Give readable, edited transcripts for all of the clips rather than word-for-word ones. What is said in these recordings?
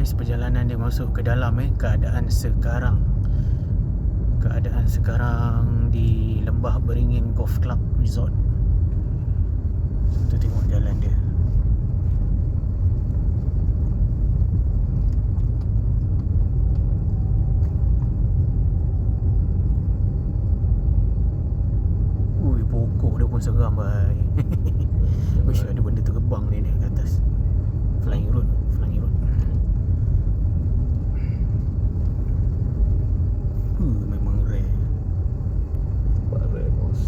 guys, perjalanan dia masuk ke dalam keadaan sekarang di Lembah Beringin Golf Club Resort. Kita tengok jalan dia. Ui, pokok dia pun seram bhai. Uish, ada benda terbang ni kat atas. Flying road. Memang rare. Rare bos.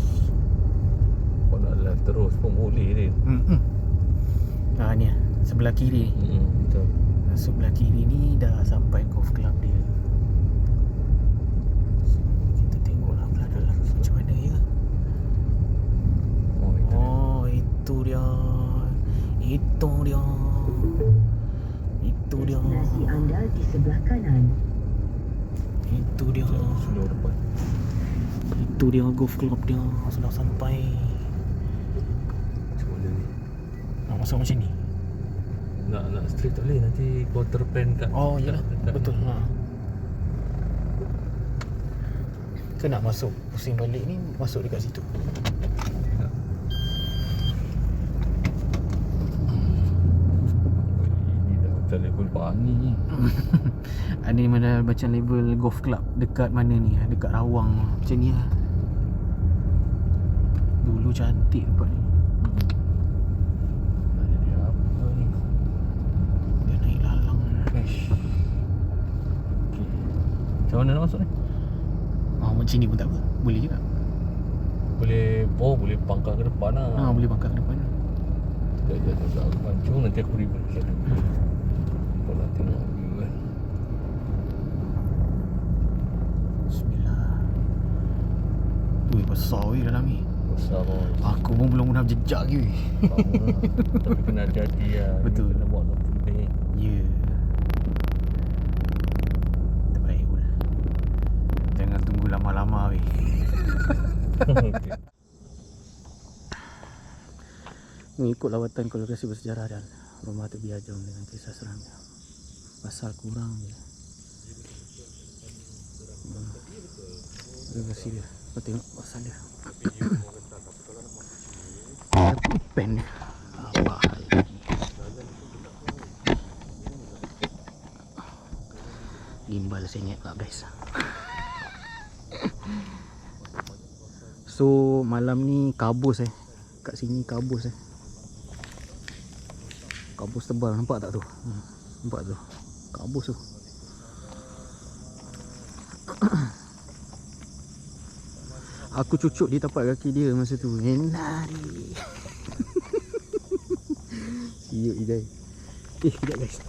Kau nak live terus pun boleh ni. Ni sebelah kiri. Betul. Sebelah kiri ni dah sampai golf club dia. Kita tengoklah belah dalam macam mana ya. Itu dia. Destinasi anda di sebelah kanan. Itu dia. Sudah depan. Itu dia golf club dia. Sudah sampai. Macam mana ni? Nak masuk macam ni? Nak straight tak boleh. Nanti kau terpen kat. Oh yalah, betul. Ke nak masuk pusing balik ni, masuk dekat situ. Ini dah macam level pani ni. Ini mana macam level golf club dekat mana ni? Dekat Rawang macam ni lah. Dulu cantik tempat ni. Nak jadi apa ni? Dia naik lalang. Crash. Okay. Macam mana nak masuk ni? Macam ni pun tak apa. Boleh juga. Boleh pangkal ke depan lah. Boleh bangkak ke depan. Sekejap aku pancung. Nanti aku reverse sekejap. Kau nak tengok view kan. Bismillah. Ui, besar weh dalam ni. Besar bos. Aku pun belum pernah berjejak lagi weh. Faham lah. Tapi kena hati-hati lah. Betul. Kena buat no penting. Ya. Terbaik pun. Jangan tunggu lama-lama weh. Okay. Mengikut lawatan ke lokasi bersejarah dan rumah terbiar jom dengan kisah seramnya. Pasal kurang je. Lokasi dia. Kau tengok pasal dia. Tapi pen dia. Apa hal ni? Gimbal sengit lah guys. So malam ni kabus kat sini kabus kabus tebal, nampak tak tu? Nampak tu? Kabus tu. Aku cucuk di tapak kaki dia masa tu. Nari. Siut Idai. Sekejap guys.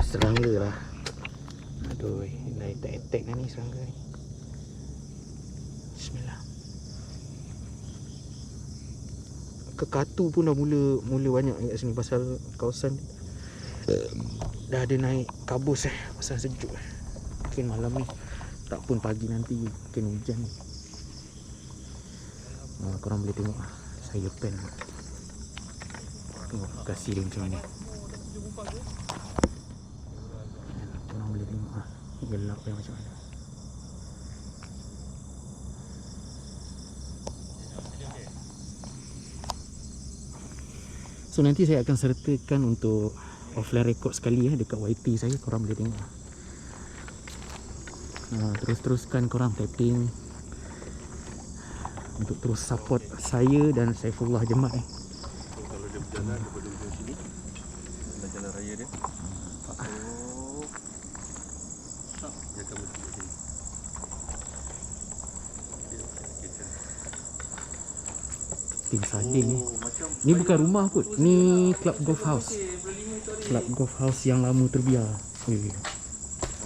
Serangga lah. Aduh, dah attack dah ni serangga ni. Bismillah. Kekatu pun dah mula banyak kat sini pasal kawasan dah ada naik kabus pasal sejuk mungkin malam ni tak pun pagi nanti mungkin hujan ni. Korang boleh tengok saya pen tengok lokasi dia macam ni. Korang boleh tengok gelap dia macam mana. So nanti saya akan sertakan untuk offline record sekali dekat YT saya, korang boleh tengok. Terus-teruskan korang tapping untuk terus support saya dan Saifullah Jemaat Kalau dia berjalan daripada ujung sini, dah jalan raya dia. Dia akan berhenti kat sini. Tim sardin ni. Ni bukan rumah pun. Ni club golf house. Club golf house yang lama terbiar.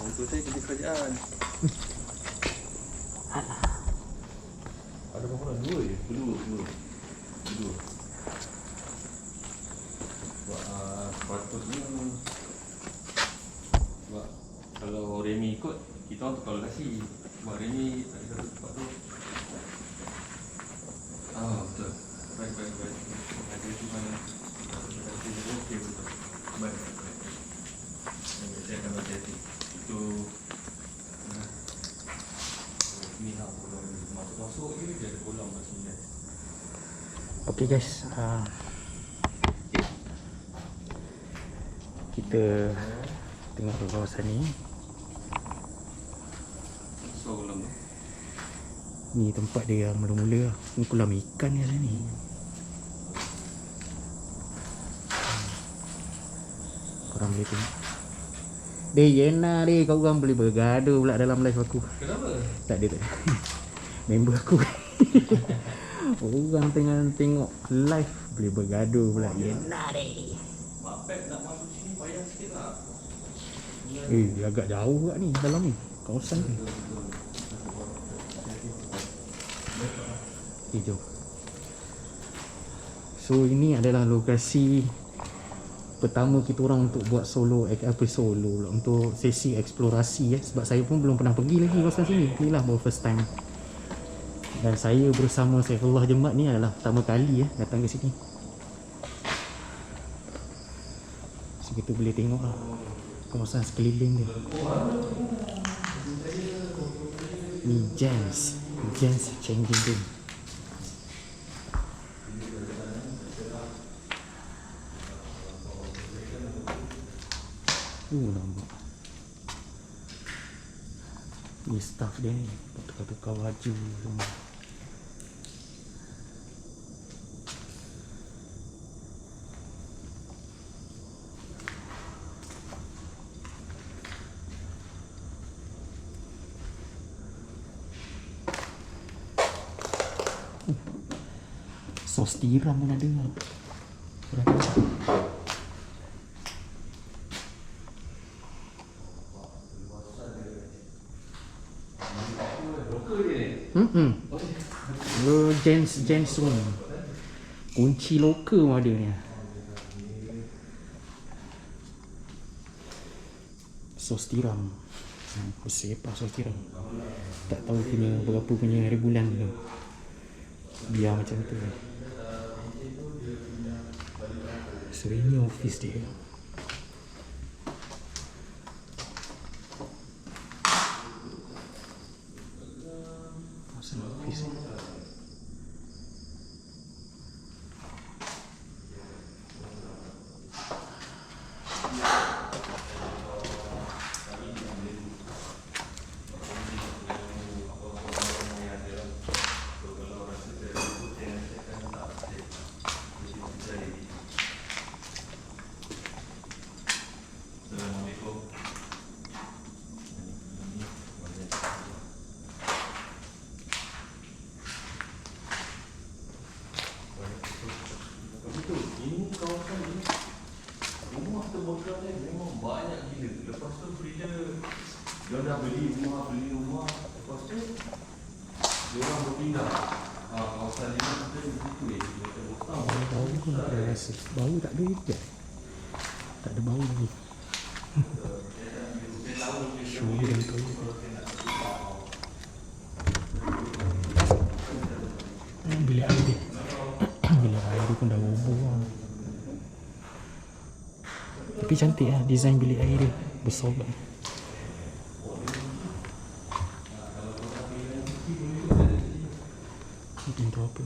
Untuk saya kerja kerajaan. Ada berapa orang? Dua je? Dua. Sebab sepatutnya sebab kalau Remy ikut, kita orang tukar lokasi. Sebab Remy tak ada satu tempat tu. Betul. Baik. Ada Tuhan. Okey, betul. Baik. Okay guys, kita tengok ke kawasan ni. Ni tempat dia yang mula-mula. Ni kolam ikan ni lah ni. Korang boleh tengok. Yena deh, kau orang boleh bergaduh pula dalam live aku. Kenapa? Tak ada. Member aku. Orang tengah tengok live boleh bergaduh pula. Yena deh. Mapet nak masuk sini payah sikit lah. Agak jauh kat ni dalam ni. Kawasan ni. Jom. So ini adalah lokasi pertama kita orang untuk buat solo pula, untuk sesi eksplorasi sebab saya pun belum pernah pergi lagi kawasan sini. Inilah baru first time. Dan saya bersama Saifullah Jemat ni adalah pertama kali datang ke sini. So kita boleh tengok kawasan sekeliling dia. Ni Jens changing room. Nampak. Ni staff dia ni, tukar-tukar baju semua. Sos tiram pun ada. Gents room. Kunci loker pun ada ni. Sos tiram. Bersepah sos tiram. Tak tahu punya berapa punya hari bulan tu. Biar macam tu. So ini office dia. Office. Dia dah beli rumah, lepas tu dia orang berpindah. Kawasan ni kita di situ macam botol. Bau pun tak ada rasa. Bau tak ada juga. Tak ada bau lagi. Show dan tu. Bilik air dia. Bilik air dia pun dah roboh. Tapi cantik lah design bilik air dia. Besar banget. Pintu apa?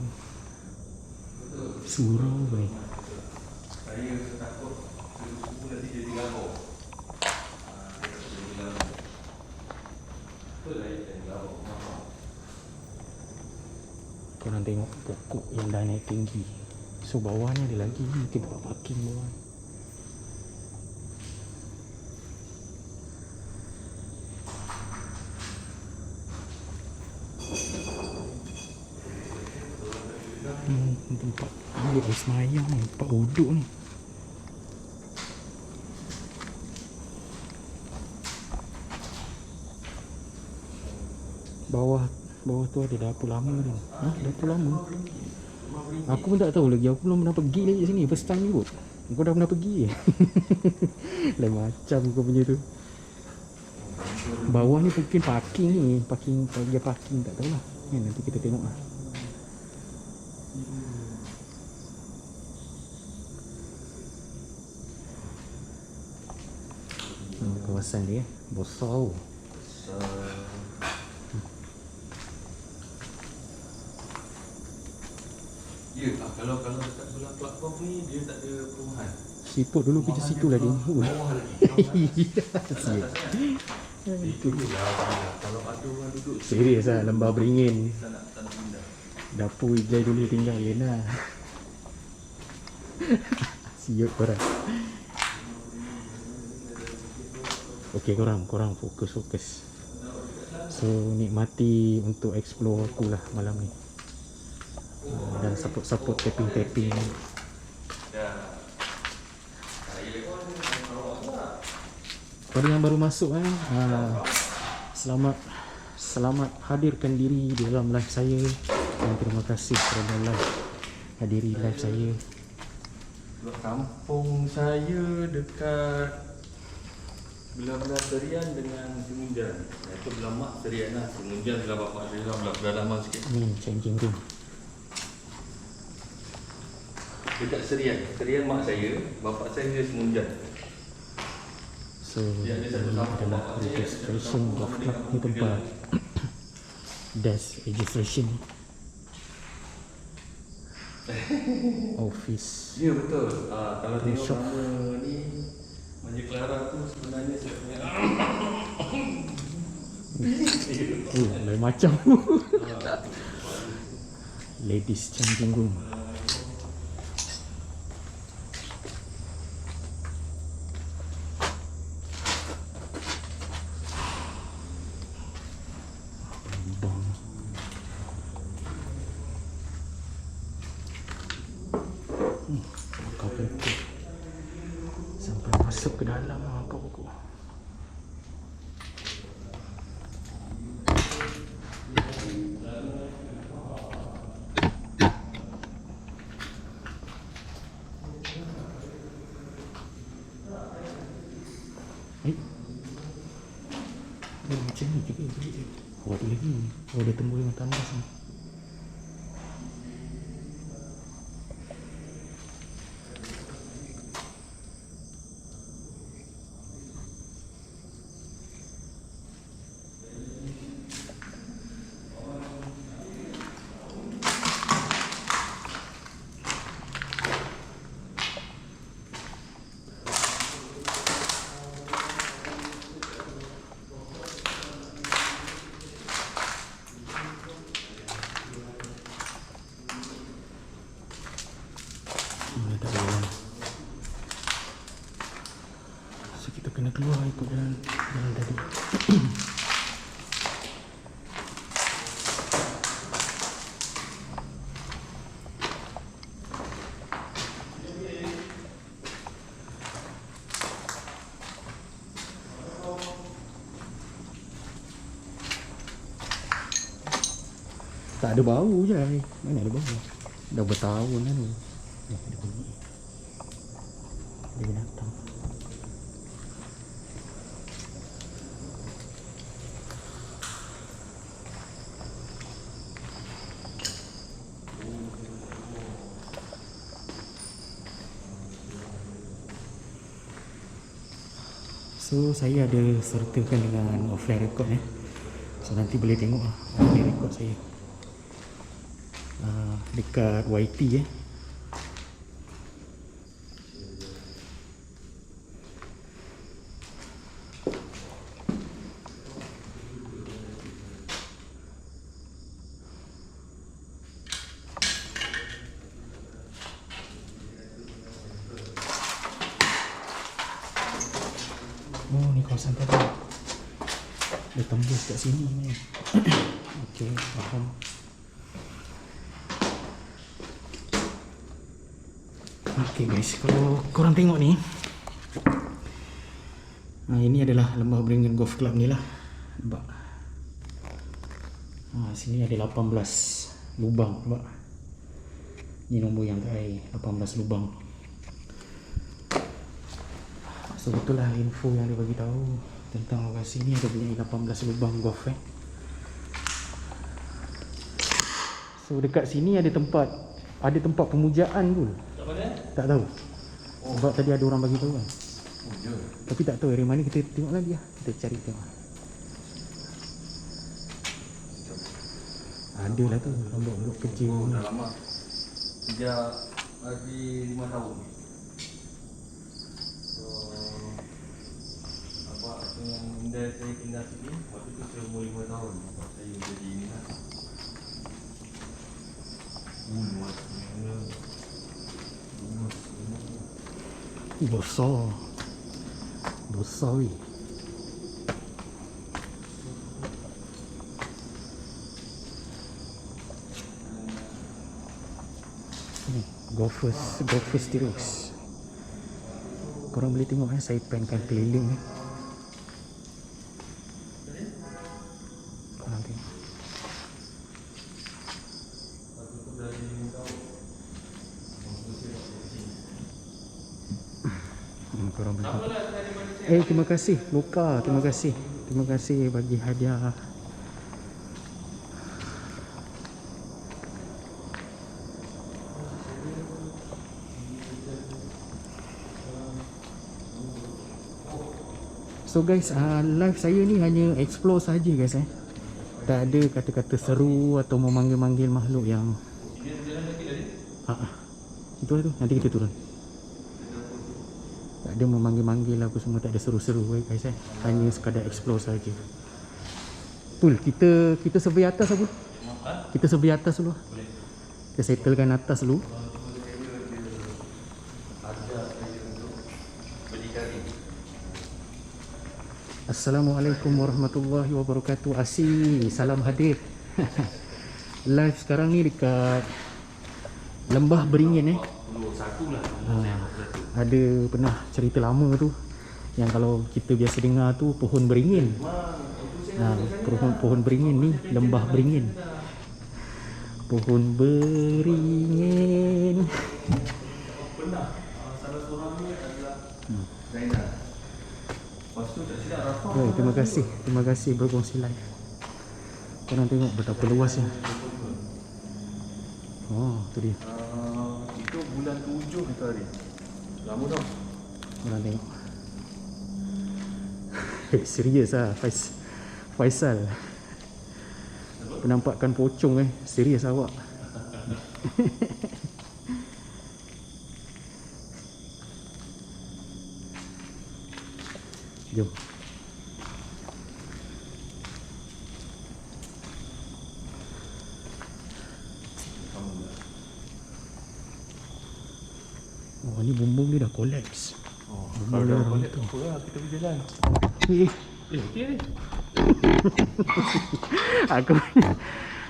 Surau baik. Saya takut suku nanti jadi galau. Korang tengok pokok yang dah naik tinggi. So bawah ni ada lagi. Kita buat parking bawah. Tempat ambil air semayang ni, tempat duduk ni. Bawah tu ada dapur lama ni. Dapur lama. Aku pun tak tahu lagi, aku belum pernah pergi lagi sini, first time ni kot. Kau dah pernah pergi. Lain macam kau punya tu. Bawah ni mungkin parking ni, parking tak tahulah. Nanti kita tengok lah. Kawasan dia besar. Ya, kalau dekat belah platform ni dia tak ada perumahan. Siput dulu kerja situ lah dia. Bawah lagi. Siap. Itu je lah. Kalau ada orang duduk Serius lah, lembah beringin. tak nak pindah. Dapur Ijai dulu tinggal Lena. Siut korang. Okay korang fokus. So nikmati untuk explore aku lah malam ni. Dan support tapping. Pada yang baru masuk selamat hadirkan diri di dalam live saya. Dan terima kasih kerana hadiri live saya. Kampung saya dekat belah-belah Serian dengan Semunjan. Itu belah mak Serian lah. Semunjan belah bapak Serian belah Rahman sikit. Ni changing room. Dekat Serian mak saya, bapak saya Semunjan. So Dia ada satu ini kampung adalah bapak saya, registration satu golf kampung club ni tempat desk registration office. Ya betul. Kalau tengok shop. nama ni Manja Clara tu sebenarnya saya punya. Lain macam. Ladies changing room. Lubang. Kau bentuk sampai masuk ke dalam pokok. Macam ni juga. Oh ada lagi. Oh ada tembul yang tandas ni. Ini tak jalan. So kita kena keluar ikut jalan tadi. Tak ada bau je lah ni. Mana ada bau? Dah bertahun kan ni. Ada bunyi. Ada binatang. So saya ada sertakan dengan offline record So nanti boleh tengok offline record saya dekat YT Oh ni kawasan tadi. Dia tembus kat sini ni. Okey, faham. Okey guys, kalau korang tengok ni, ini adalah Lembah Beringin Golf Club ni lah. Nampak? Sini ada 18 lubang, nampak? Ni nombor yang terakhir, 18 lubang. So itulah info yang dia bagi tahu tentang lokasi ni, ada punya 18 lubang golf So dekat sini ada tempat pemujaan pun. Tak tahu. Sebab tadi ada orang bagi tahu kan. Tapi tak tahu dari mana, kita tengok lagi lah. Kita cari tengok. Ada lah tu, nombor kerja ni. sejak hari 5 tahun. So apa yang Indah saya tinggal sini waktu tu saya umur 5 tahun. Bapak saya jadi ni lah. Luas sebenarnya. Besar. Besar weh. Ni, go first terus. Korang boleh tengok saya plankan keliling ni. Korang tengok. Korang boleh tengok. Terima kasih Luka, terima kasih bagi hadiah. So guys, live saya ni hanya explore saja guys Tak ada kata-kata seru atau memanggil-manggil makhluk yang itulah tu, nanti kita turun. Tak ada memanggil-manggil apa semua, tak ada seru-seru guys Hanya sekadar explore saja. Pul, kita survey atas apa? Kita survey atas dulu. Kita settlekan atas dulu. Assalamualaikum warahmatullahi wabarakatuh. Salam hadir. Live sekarang ni dekat Lembah Beringin Ada pernah cerita lama tu yang kalau kita biasa dengar tu pohon beringin. Pohon beringin ni Lembah Beringin. Pohon beringin. Pernah salah seorang ni adalah Zainal. Lepas tu tak silap Rafa. Terima kasih berkongsi live. Korang tengok betapa luasnya. Oh, tu dia. Itu bulan 7 itu hari. Lama dah. Korang tengok. Serius lah Faisal. Penampakan pocong serius awak. Jom. Oh, ni bumbung dia dah collapse. Kalau dah boleh apa lah, kita pergi jalan. Okey ni.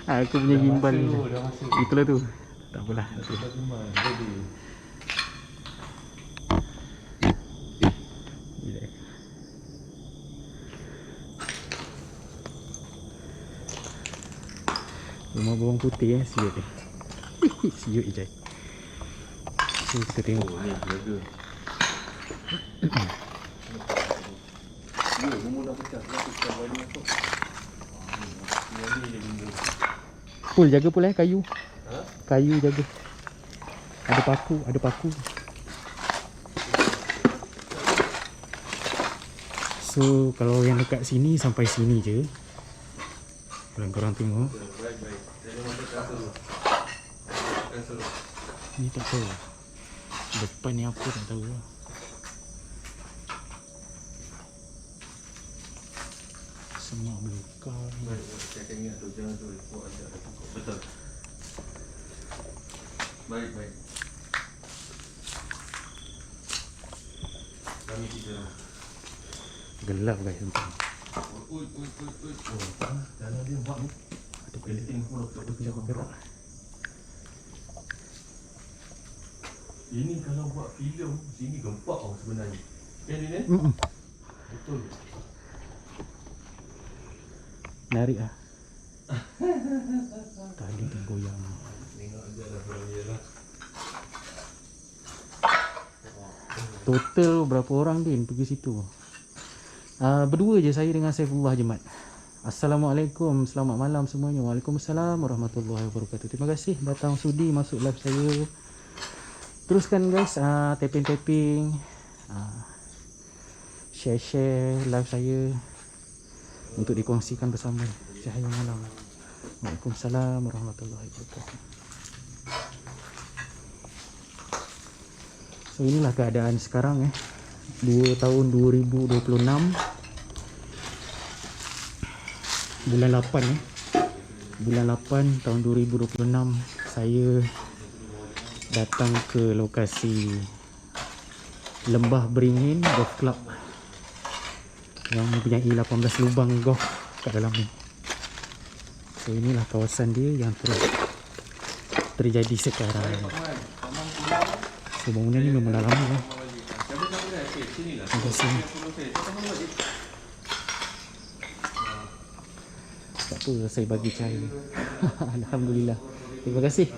Aku punya gimbal ni. Dah masuk. Itulah tu. Tak apalah. Dah gimbal. Jadi rumah bawang putih siut ni. Siut je. So kita tengok. ni jaga. Ya, rumah dah pecah. Kenapa pecah balik masuk? Yang ni dia benda. Pul jaga pul kayu. Ha? Kayu jaga. Ada paku. So kalau yang dekat sini sampai sini je. Korang tengok. Baik. Saya masuk transfer dulu. Transfer dulu. Ni tak tahu. Depan ni apa tak tahu lah. Semua belukar ni. Baik, saya akan ingat tu. Jangan tu. Buat ajak dah cukup. Betul. Baik. Kami kita. Gelap guys tempat ni. Ui. Jalan dia buat ni. Ada Keliting pula tak Kejap bergerak. Ini kalau buat filem sini gempak tau sebenarnya. Kan ni? Betul. Narik lah. Tadi tu goyang. Tengok je lah orang dia lah. Total berapa orang Din pergi situ? Berdua je saya dengan Saifullah Jemat. Assalamualaikum, selamat malam semuanya. Waalaikumsalam warahmatullahi wabarakatuh. Terima kasih datang sudi masuk live saya. Teruskan guys, tapping, share live saya untuk dikongsikan bersama cahaya malam. Waalaikumsalam warahmatullahi wabarakatuh. So inilah keadaan sekarang 2 tahun 2026 bulan 8 bulan 8 tahun 2026 saya datang ke lokasi Lembah Beringin Golf Club yang mempunyai 18 lubang golf kat dalam ni. So inilah kawasan dia yang terjadi sekarang. So bangunan ni memang dah lama lah. Terima kasih. Tak apa, saya bagi cahaya. Alhamdulillah. Terima kasih.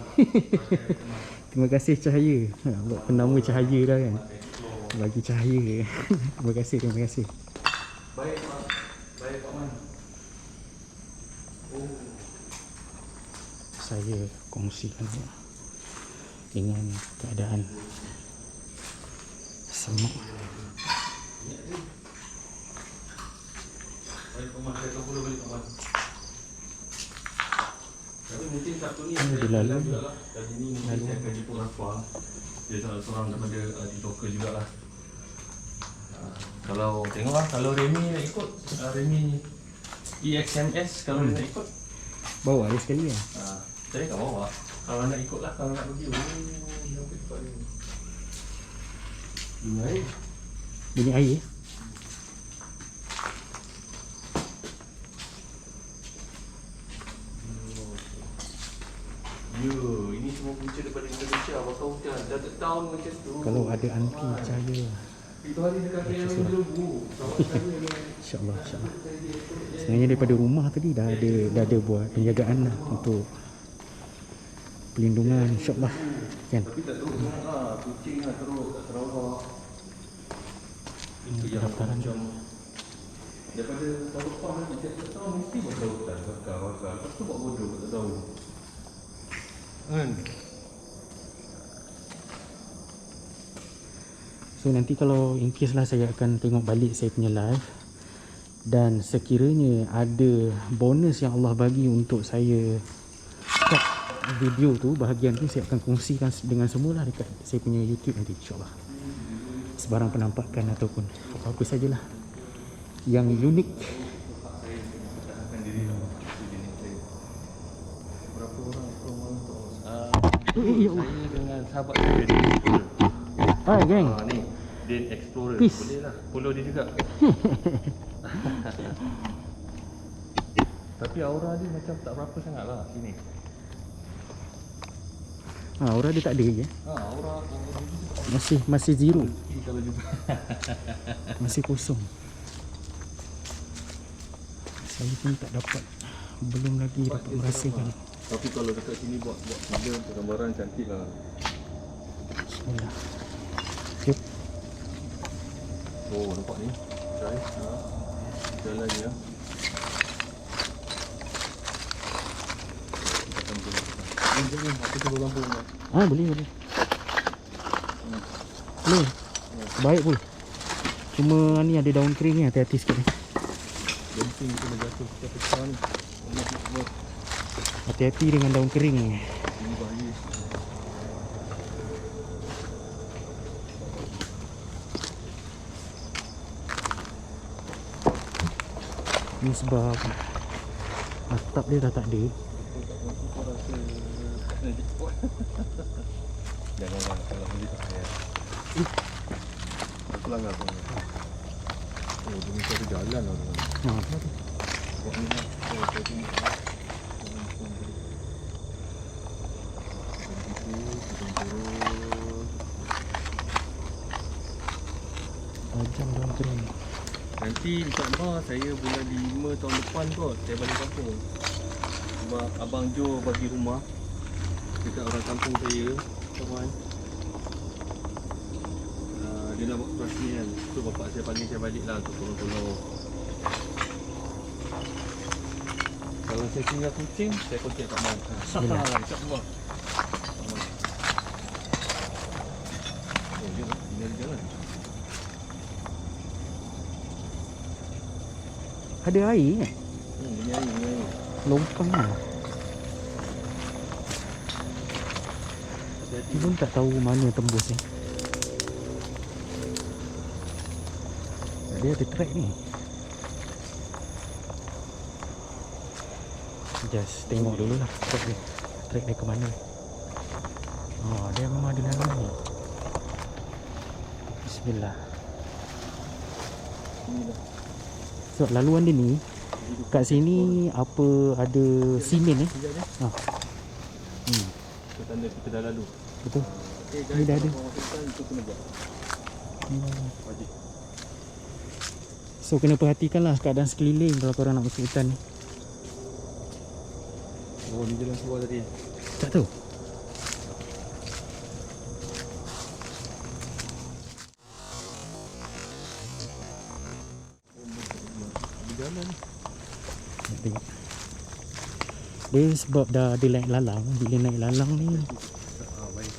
Terima kasih cahaya. Buat penama cahaya dah kan. Bagi cahaya. Terima kasih, terima kasih. Baik Pak. Baik Pak Man. Saya kongsikan dengan keadaan semak. Baik Pak Man, saya akan follow balik Pak Man. Tapi mungkin Sabtu ni Dia lalu. dan ini mungkin saya akan jemput Rafa. Dia seorang daripada TikToker jugalah. Kalau tengoklah, kalau Remy nak ikut, Remy EXMS kalau dia nak ikut, Bawa dia sekali lah. saya tak bawa. Kalau nak ikut lah, kalau nak pergi, nampak tempat ni. Bunyi air. Bunyi air. Ya, ini semua punca daripada Indonesia. Bakal hujan, dah tahun macam tu. Kalau ada anti cahaya. Itu hari dekat yang lembu. InsyaAllah, insyaAllah. Sebenarnya daripada rumah tadi dah ada buat penjagaan lah untuk pelindungan, insyaAllah kan. Tapi tak teruk lah, kucing lah teruk, tak terawak. Itu yang pendaftaran. macam daripada tahun lepas nanti, tiap tahun mesti bakal hutan, bakal. Lepas tu buat bodoh, tak tahu. Kan? So nanti kalau in case lah saya akan tengok balik saya punya live, dan sekiranya ada bonus yang Allah bagi untuk saya cut video tu, bahagian tu saya akan kongsikan dengan semua lah dekat saya punya YouTube nanti, insyaAllah. Sebarang penampakan ataupun apa-apa sajalah yang unik. Berapa orang promotor? Ya Allah. Saya dengan sahabat saya di Explorer. Hai geng. Ni Din Explorer. Peace. Boleh lah, follow dia juga. Tapi aura dia macam tak berapa sangat lah sini. Aura dia tak ada je. Aura Masih zero. kalau jumpa. Masih kosong. Saya pun tak dapat, belum lagi dapat merasakan. Tapi kalau dekat sini buat video gambaran cantik lah. Bismillah. Jom. Oh, nampak ni. Try. Jalan ni ya. Aku cuba lampu ni. Boleh. Boleh. Baik pun. Cuma ni ada daun kering ni, hati-hati sikit ni. Genting kena jatuh pecah-pecah ni. Hati-hati dengan daun kering ni. Ini bahaya. Ni sebab atap dia dah tak ada. Janganlah kalau boleh tak payah. Aku langgar tu. Oh, dia mesti ada jalan lah. Apa tu? Buat ni lah. Tajam daun kering. Nanti insyaAllah saya bulan 5 tahun depan kot saya balik kampung. Sebab Abang Jo bagi rumah dekat orang kampung saya, kawan. Dia nak buat operasi kan. So bapak saya panggil saya balik lah untuk tolong-tolong. Kalau saya tinggal kucing, saya kontak Kak Man. InsyaAllah. Oh, dia tinggal di jalan. Ada air kan? Ini air. Lompang lah. Dia pun tak tahu mana tembus ni. Dia ada track ni. Just tengok dulu lah track dia. Track dia ke mana. Oh, dia memang ada laluan ni. Bismillah. So laluan dia ni kat sini apa ada simen Sekejap je. Ha. Itu tanda kita dah lalu. Betul. Okay guys, Ni dah ada. kalau hutan itu kena buat. Wajib. So kena perhatikan lah keadaan sekeliling kalau korang nak masuk hutan ni. Oh, ni jalan keluar tadi. Tak tahu. Ada jalan ni. Nak tengok. Dia sebab dah ada naik lalang. Bila naik lalang ni Baik.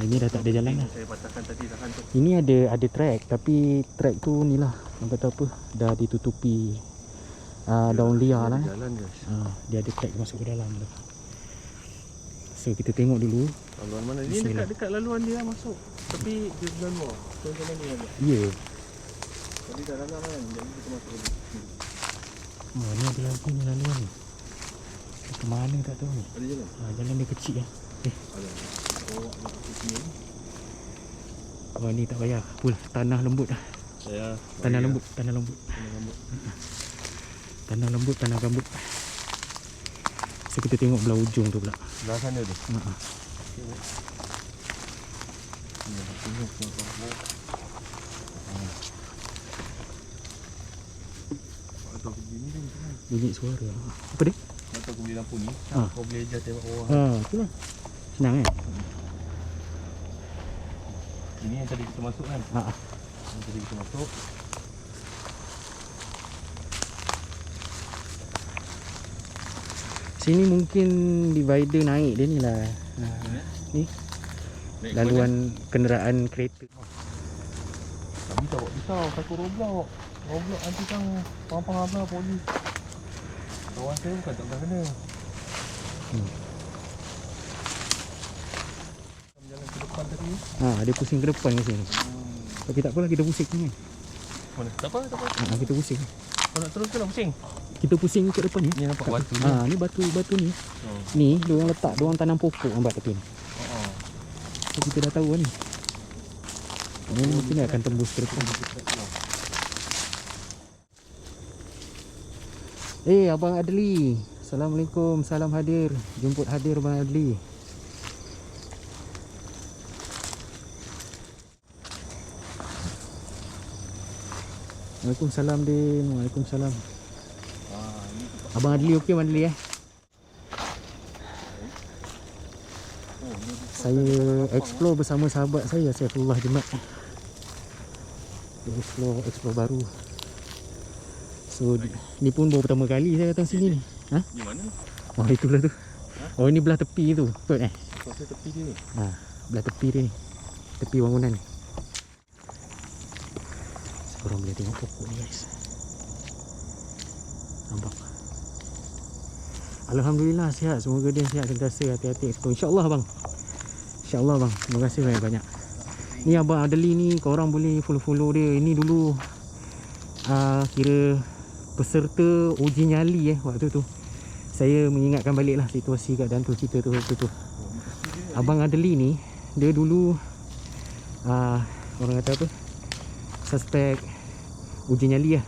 ini dah tak ada jalan lah. Saya patahkan tadi tahan tu. Ini ada track, tapi track tu ni lah, orang kata apa, dah ditutupi daun liar lah. Jalan guys. Dia ada track masuk ke dalam tu. So kita tengok dulu. Laluan mana? Ni Bismillah. dekat laluan dia masuk. Tapi dia jalan luar. So jalan ni ada. Ya. Tadi dah lalang kan. Jadi kita masuk dulu. Oh, ni ada lagi ni laluan ni. Ke mana tak tahu ni. Ada jalan? Jalan dia kecil lah. Ada. Oh, ada kat sini. Oh ni tak payah. Full tanah lembut lah. Saya Tanah lembut, tanah lembut. Tanah lembut. Tanah lembut, tanah gambut. So kita tengok belah ujung tu pula. Belah sana tu. Ha. Ni dah tengok semua. Atau begini kan. Bunyi suara. Apa dia? Atau aku beli lampu ni. Ah. Kau boleh ajar tengok bawah. Itulah. Senang kan? Ini yang tadi kita masuk kan. Yang tadi kita masuk. Sini mungkin divider naik dia ni lah. Ni Naik laluan kenderaan kereta. Kami tak buat pisau, takut roblok. Roblok nanti kan faham-faham lah polis. Kawan saya bukan tak kena. Jalan ke depan tadi. Dia pusing ke depan ke sini. Tapi tak apalah, kita pusing ni. Mana? Tak apa, tak apa. Kita pusing. Kau nak terus ke nak pusing? Kita pusing ke depan ni. Ni nampak batu ni. Ni batu ni. Oh. Ni diorang letak, diorang tanam pokok nampak tepi ni. Oh. So kita dah tahu lah ni. Mungkin akan tembus ke depan. Abang Adli. Assalamualaikum, salam hadir. Jemput hadir Abang Adli. Waalaikumsalam Din. Waalaikumsalam. Abang Adli okey Abang Adli Saya explore bersama sahabat saya Saifullah Jemat. Explore baru. So ni pun baru pertama kali saya datang sini ni. Di mana? Oh itulah tu. Oh ini belah tepi tu. Betul Pasal tepi dia ni. belah tepi dia ni. Tepi bangunan ni. Korang boleh tengok pokok ni guys. Nampak. Alhamdulillah sihat. Semoga dia sihat sentiasa, hati-hati explore. InsyaAllah bang. InsyaAllah bang. Terima kasih banyak-banyak. Ni Abang Adli ni, korang boleh follow dia. Ini dulu kira peserta uji nyali waktu tu. Saya mengingatkan balik lah situasi keadaan tu, cerita tu waktu tu. Abang Adli ni, dia dulu orang kata apa, suspek uji nyali lah.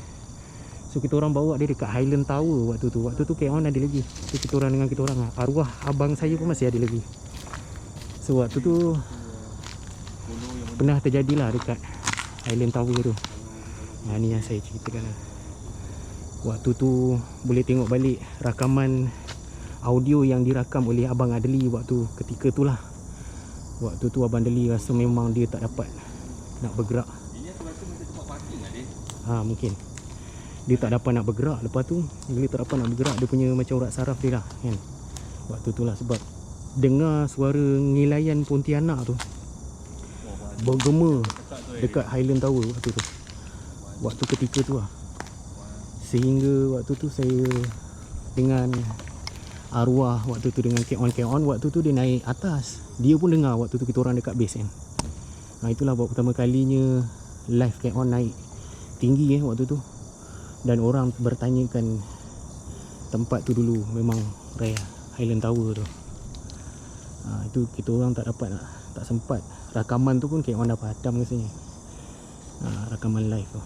So kita orang bawa dia dekat Highland Tower waktu tu. Waktu tu K-On ada lagi. So kita orang dengan kita orang arwah abang saya pun masih ada lagi. So waktu tu pernah terjadilah dekat Highland Tower tu. Ni yang saya ceritakan lah. Waktu tu boleh tengok balik rakaman audio yang dirakam oleh Abang Adli waktu ketika tu lah. Waktu tu Abang Adli rasa memang dia tak dapat nak bergerak. Ini aku rasa macam tempat parking lah dia. Mungkin dia tak dapat nak bergerak. Lepas tu bila tak dapat nak bergerak, dia punya macam urat saraf dia lah kan. Waktu tu lah sebab dengar suara ngelayan Pontianak tu bergema dekat Highland Tower waktu tu. Waktu ketika tu lah. Sehingga waktu tu saya dengan arwah waktu tu dengan K-On waktu tu dia naik atas. Dia pun dengar waktu tu kita orang dekat base kan. Itulah baru pertama kalinya live K-On naik tinggi waktu tu. Dan orang bertanyakan tempat tu dulu memang rare, Highland Tower tu. Itu kita orang tak dapat nak, tak sempat. Rakaman tu pun kayak orang dah padam rasanya. Rakaman live tu.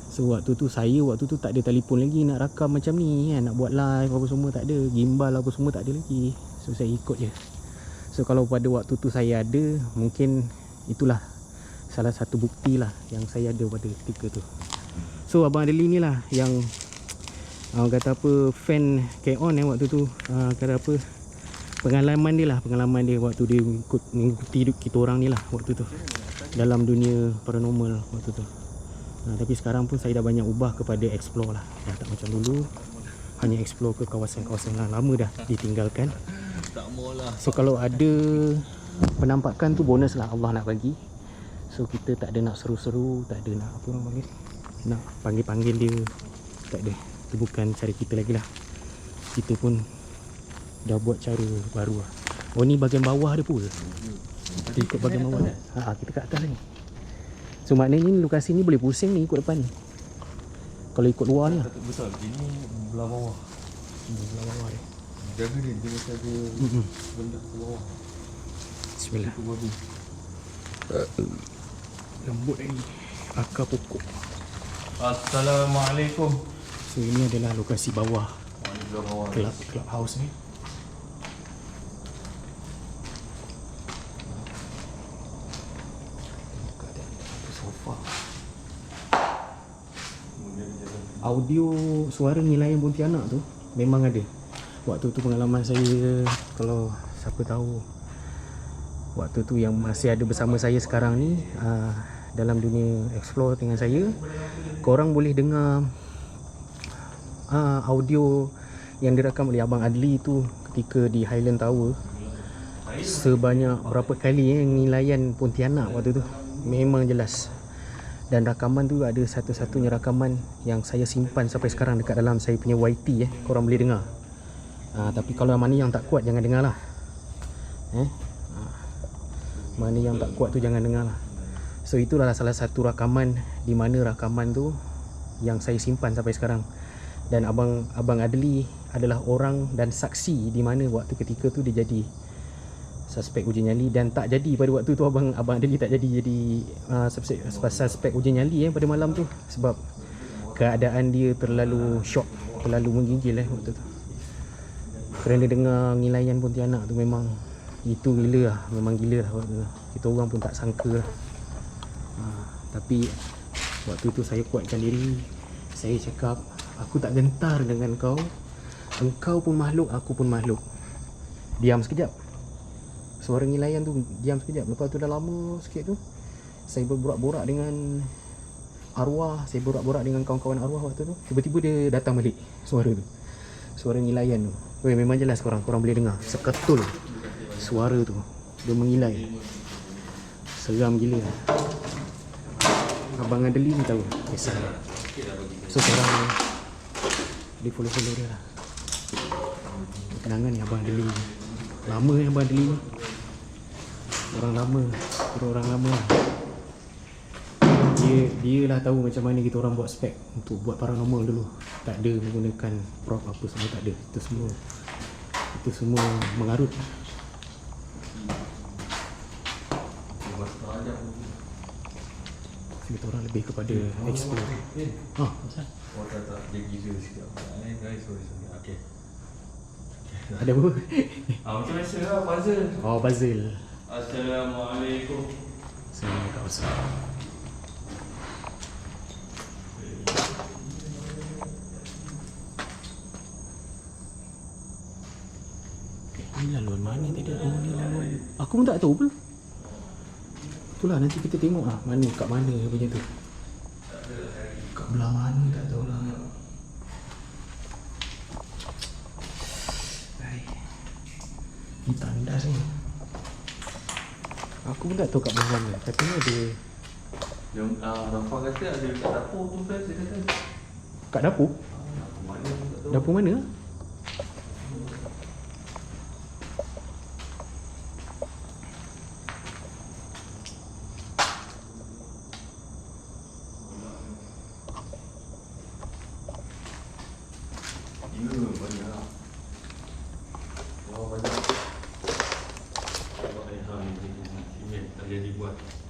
So waktu tu tak ada telefon lagi nak rakam macam ni kan, nak buat live apa semua tak ada, gimbal apa semua tak ada lagi. So saya ikut je. So kalau pada waktu tu saya ada, mungkin itulah salah satu bukti lah yang saya ada pada ketika tu. So Abang Adli ni lah yang kata apa, fan K-On waktu tu. Kata apa, pengalaman dia waktu dia mengikuti kita orang ni lah waktu tu dalam dunia paranormal waktu tu. Tapi sekarang pun saya dah banyak ubah kepada explore lah. Dah tak macam dulu hanya explore ke kawasan-kawasan yang lama dah ditinggalkan. Tak mau lah. So kalau ada penampakan tu bonus lah Allah nak bagi. So kita tak ada nak seru-seru, tak ada nak apa orang panggil, nak panggil-panggil dia, tak ada. Itu bukan cara kita lagi lah. Kita pun dah buat cara baru lah. Oh ni bahagian bawah dia pun. Kita ikut bahagian bawah ni. Kita kat atas ni. So maknanya ni lokasi ni boleh pusing ni ikut depan ni. Kalau ikut luar ni lah. Betul, ini belah bawah. Belah bawah dia. Jaga dia mesti ada benda ke bawah. Bismillah. Itu bagus. Lembut lagi. Akar pokok. Assalamualaikum. So ini adalah lokasi bawah Ini belah bawah. clubhouse ni. Sofa. Audio suara nilaian Pontianak tu memang ada. Waktu tu pengalaman saya, kalau siapa tahu waktu tu yang masih ada bersama saya sekarang ni, dalam dunia explore dengan saya, korang boleh dengar audio yang direkam oleh Abang Adli tu ketika di Highland Tower sebanyak berapa kali nilaian Pontianak waktu tu. Memang jelas. Dan rakaman tu ada satu-satunya rakaman yang saya simpan sampai sekarang dekat dalam saya punya YT. Korang boleh dengar. Tapi kalau mana yang tak kuat jangan dengar lah. Mana yang tak kuat tu jangan dengar lah. So itulah salah satu rakaman, di mana rakaman tu yang saya simpan sampai sekarang. Dan Abang Adli adalah orang dan saksi di mana waktu ketika tu dia jadi suspek uji nyali. Dan tak jadi pada waktu tu, Abang Adli tak jadi suspek uji nyali pada malam tu. Sebab keadaan dia terlalu shock, terlalu menggigil waktu tu. Kerana dengar ngilaian Pontianak tu memang itu gila lah, memang gila lah waktu tu. Kita orang pun tak sangka lah. Tapi waktu tu saya kuatkan diri. Saya cakap, aku tak gentar dengan kau. Engkau pun makhluk, aku pun makhluk. Diam sekejap. Suara ngilaian tu diam sekejap. Lepas tu dah lama sikit tu, saya berborak-borak dengan arwah. Saya borak-borak dengan kawan-kawan arwah waktu tu. Tiba-tiba dia datang balik suara tu, suara ngilaian tu. Memang jelas korang boleh dengar seketul suara tu. Dia mengilai. Seram gila. Abang Adli ni tahu kisah dia. So korang dia follow dia lah. Kenangan ni Abang Adli. Lama ni Abang Adli ni. Orang lama. Dia lah tahu macam mana kita orang buat spek untuk buat paranormal dulu. Tak ada menggunakan prop apa semua, tak ada. Itu semua mengarut. Kita orang lebih kepada explore. Pasal? Tak dia gila sikit. Sorry. Okay. Ada apa? Macam biasa lah, puzzle. Puzzle. Assalamualaikum. Assalamualaikum. Ni laluan mana tadi? Ni laluan. Aku pun tak tahu pun. Itulah nanti kita tengok mana kat mana punya tu. Kat belah mana tak tahulah. Ni tandas ni. Aku pun tak tahu kat belah mana. Katanya ada. Yang Rafa kata ada kat dapur tu kan, dia kata. Kat dapur? Dapur mana tak tahu. Dapur mana?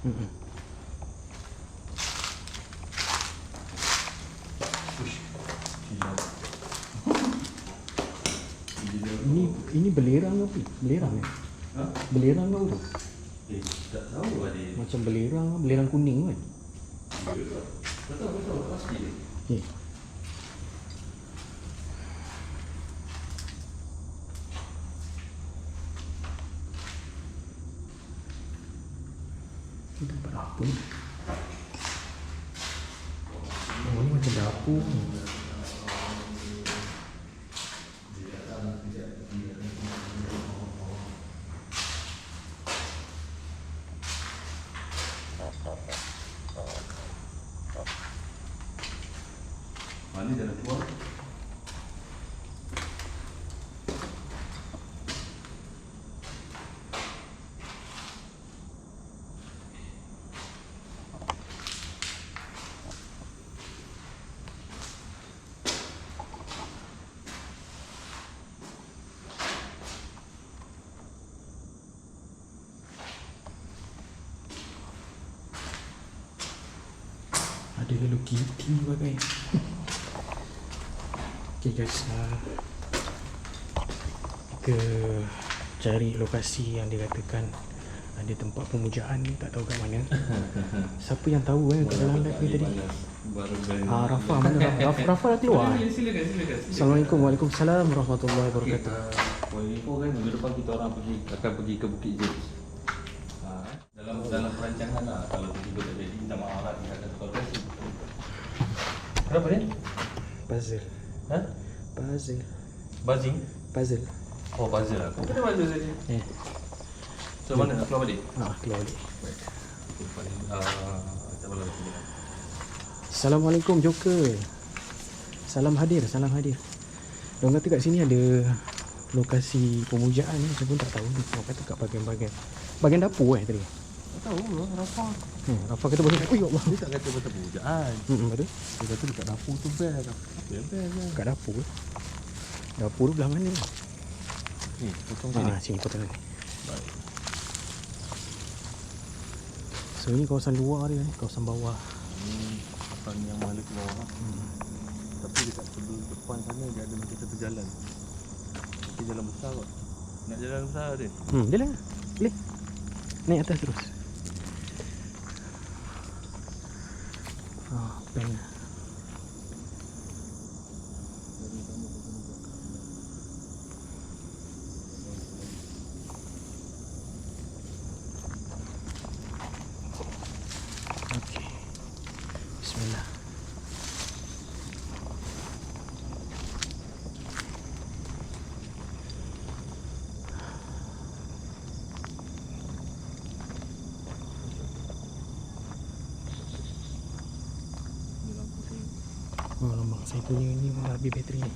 Mm-mm. Ini belerang apa? Belerang ya? Ha? Belerang apa tu? Tak tahu lah dia. Macam belerang kuning kan? Tak tahu pasti dia. Okay. Ini tempat apa ni? Oh, ni macam dapur. Mana jalan keluar? Ada Hello Kitty bagai. Okay guys, kita cari lokasi yang dikatakan ada tempat pemujaan ni, tak tahu kat mana. Siapa yang tahu kat dalam live ni tadi? Rafa mana? Rafa dah keluar. Silakan. Assalamualaikum. Waalaikumsalam warahmatullahi wabarakatuh. Info kan minggu depan kita orang akan pergi ke Bukit James. Dalam perancangan lah, kalau tiba-tiba tak jadi, minta maaf lah, kita akan tukar lokasi. Kenapa ni? Puzzle. Ha? Puzzle. Buzzing? Puzzle. Oh, puzzle lah. Kau kena puzzle saja. So, mana nak keluar balik? Keluar balik. Baik. Tak boleh lagi. Assalamualaikum Joker. Salam hadir. Diorang kata kat sini ada lokasi pemujaan ni, saya pun tak tahu ni. Diorang kata kat bahagian dapur tadi. Tak tahu lah, Rafa. Rafa kata bahagian dapur. Ya Allah. Dia tak kata pasal pemujaan. Betul. Dia kata dekat dapur tu best. Best lah. Kat dapur. Dapur tu belah mana? Ni, potong sini. Sini potong ni. Baik. So ini kawasan luar dia ni, kawasan bawah. Kawasan yang mana ke bawah. Tapi dekat sebelah depan sana dia ada macam satu jalan. Tapi jalan besar kot. Nak jalan besar dia. Dia lah. Boleh. Naik atas terus. Pen. Okey. Bismillah. Oh, lambang saya punya ni dah habis bateri ni.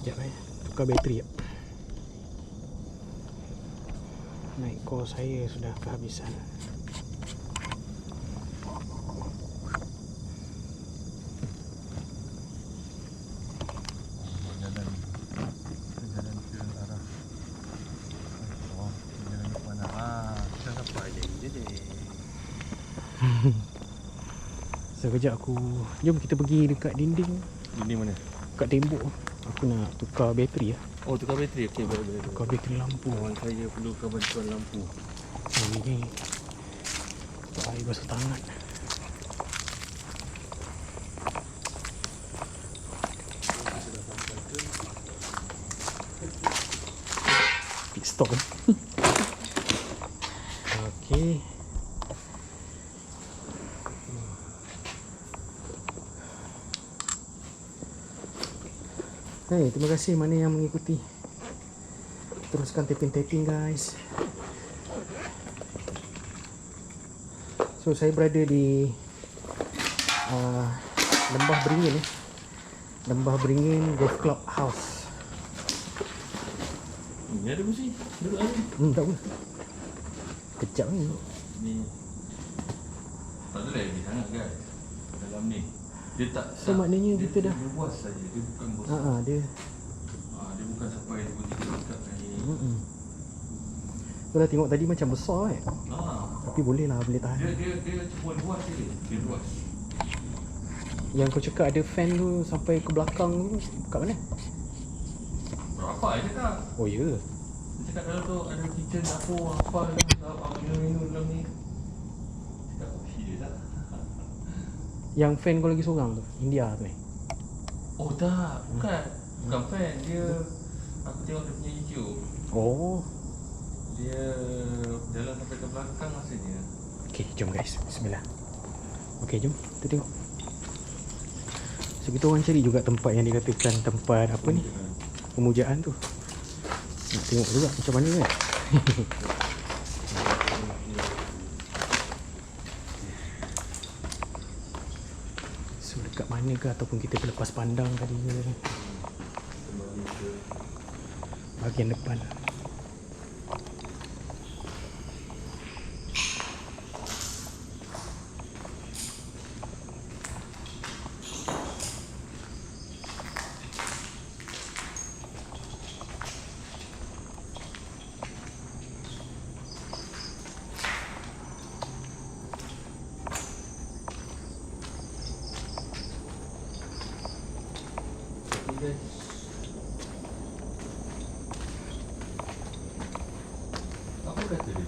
Sekejap tukar bateri jap. Naik core saya sudah kehabisan. Sekejap aku. Jom kita pergi dekat dinding. Dinding mana? Kat tembok. Aku nak tukar bateri lah. Oh, tukar bateri. Okey, baik. Tukar bateri lampu. Kawan saya perlukan bantuan lampu. Ni untuk air basuh tangan. Pit stop. Okey. Hey, terima kasih mana yang mengikuti. Teruskan tapping-tapping guys. So saya berada di Lembah Beringin ni. Lembah Beringin Golf Club House. Ni ada kursi. Duduk ada. Tak apa. Kejap ni. Ni. Tak ada lagi sangat guys. Dalam ni. Dia tak So, maknanya dia, kita dah- dia buas saja, dia bukan bos. Dia Dia bukan sampai 2-3 dekat ni. Kau dah tengok tadi macam besar kan. Tapi boleh lah, boleh tahan. Dia cuma luas je. Dia luas. Yang kau cakap ada fan tu sampai ke belakang tu, kat mana? Berapa je tak? Oh ya. Dia cakap dalam tu ada kitchen, dapur, apa menu dalam ni. Cakap serius tak? Yang fan kau lagi seorang tu, India tu Oh tak, bukan fan. Dia, aku tengok dia punya YouTube. Oh. Dia jalan sampai ke belakang rasanya. Okay, jom guys. Bismillah. Okay, jom. Kita tengok. So, kita orang cari juga tempat yang dikatakan tempat apa ni? Pemujaan tu. Nak tengok juga macam mana kan. So, dekat mana ke ataupun kita lepas pandang tadi ke? Bahagian depan. Apa kata dia?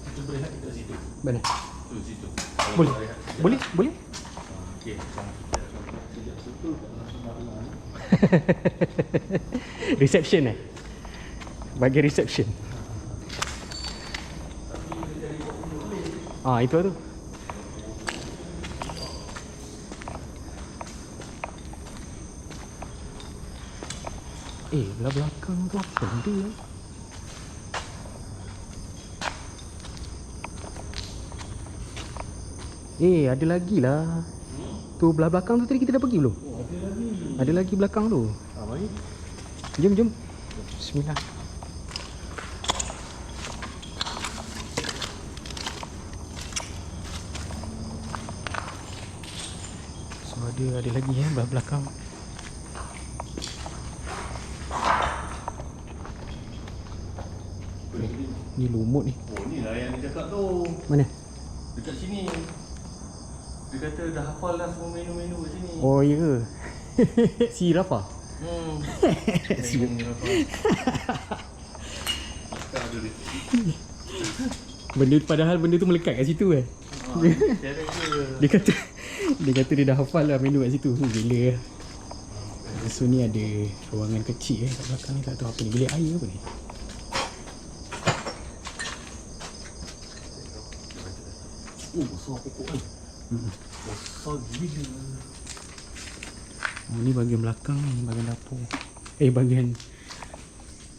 Kita boleh nak dekat situ. Mana? Tu situ. Boleh. Boleh? Boleh? Okey, sekarang kita akan sejak situ langsung nak. Reception bagi reception. Itu tu. Belah belakang tu apa benda? Ada lagi lah. Tu belah belakang tu tadi kita dah pergi belum? Ada lagi. Ada lagi belakang tu. Mari. Jom. Bismillah. So ada lagi belah belakang. Ni lumut ni. Oh, ni lah yang dia cakap tu. Mana? Dekat sini. Dia kata dah hafal dah semua menu-menu kat sini. Oh ya ke? Si Rafa. Menu Rafa. Tak ada dia. Padahal benda tu melekat kat situ Tiada ke? Dia kata dia dah hafal lah menu kat situ. Gila. So ni ada ruangan kecil kat belakang ni, tak tahu apa ni, bilik air apa ni. Oh, besar pokok kan. Besar gila. Oh, ni bahagian belakang ni, bahagian dapur. Bahagian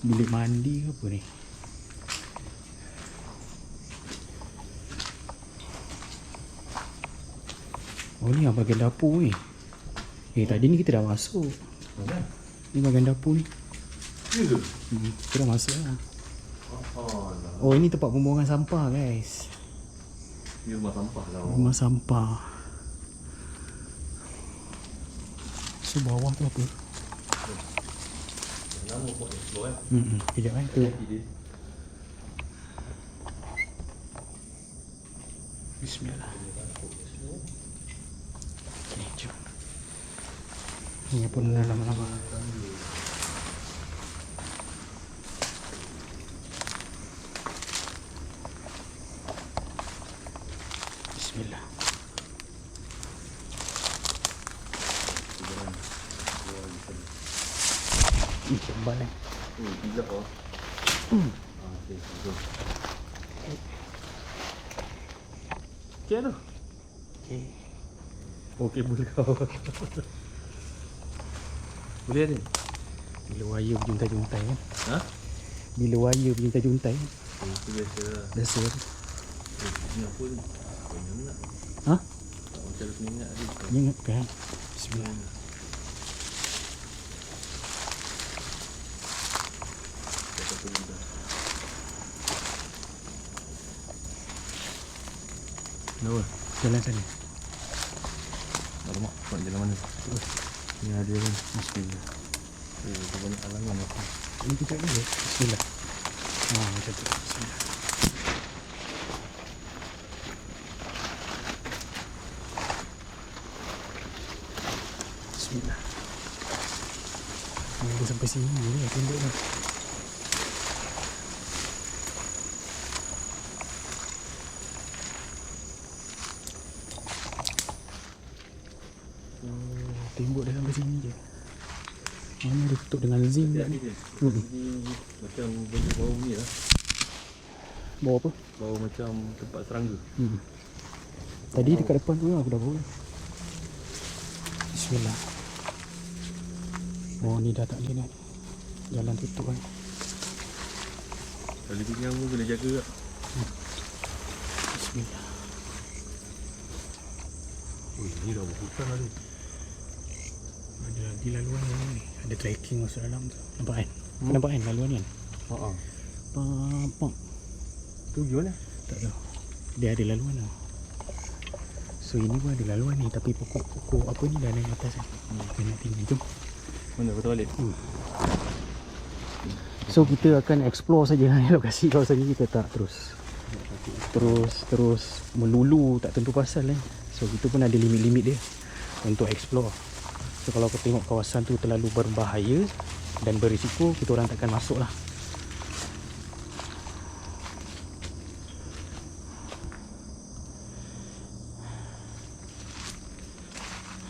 bilik mandi ke apa ni. Oh, ni lah bahagian dapur ni. Tadi ni kita dah masuk. Ni bahagian dapur ni. Ya ke? Kita dah masuk lah. Alah. Oh, ini tempat pembuangan sampah guys. Ni rumah sampah lah. Rumah sampah. So bawah tu apa? Nama pun explore Kejap tu. Bismillah. Okay, jom. Ni pun dah lama-lama. Bismillah. Tebal Oh, gila kau. Okey, jom. Okey tu. Okay. Okey, boleh kau. Boleh ada? Bila wire berjuntai-juntai kan. Ha? Bila wire berjuntai-juntai kan. Itu biasa lah. Biasa tu. Ni apa ni? Kau ingat tak? Ha? Tak macam ada peminat tadi. Ni ingat kan? Bismillah. Kata tu juga. Kenapa? Jalan sana. Mak jalan mana? Ni ada kan. Bismillah. Oh, banyak halangan aku. Ini kita dulu. Bismillah. Macam tu. Bismillah. Bismillah. Dia sampai sini ni, tembok dah. Tembok dah sampai sini je. Mana dia tutup dengan zinc tak ni? Ni macam bau ni lah. Bau apa? Bau macam tempat serangga. Tadi dekat depan tu aku dah bau. Bismillah. Oh ni dah tak boleh nak. Jalan tutup kan. Kali pinggang pun kena jaga tak? Bismillah. Ui, ni dah berhutang lah tu. Ada di laluan ni. Ada trekking masuk dalam tu. Nampak kan? Nampak kan laluan ni kan? Haa. Pam. Tu gimana? Tak tahu. Dia ada laluan lah. So ini pun ada laluan ni. Tapi pokok-pokok apa ni dah naik atas kan? Kena tinggi. Jom. Mana betul balik? So kita akan explore saja lokasi kawasan ni. Kita tak terus melulu tak tentu pasal kan. So kita pun ada limit-limit dia untuk explore. So kalau kau tengok kawasan tu terlalu berbahaya dan berisiko, kita orang takkan masuk lah.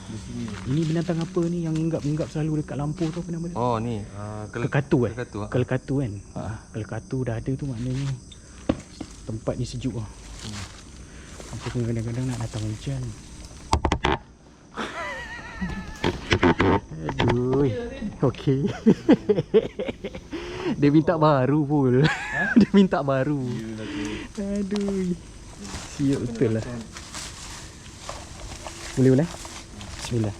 Di sini. Ini binatang apa ni yang hinggap-hinggap selalu dekat lampu tu, apa nama dia? Oh ni. Kelekatu kan? Kelekatu. Kelekatu kan? Kelekatu dah ada tu, maknanya tempat ni sejuk lah. Apa pun kadang-kadang nak datang hujan. Aduh. Okey. Dia minta baru pun. Dia minta baru. Aduh. Siap betul lah. Boleh? Bismillah.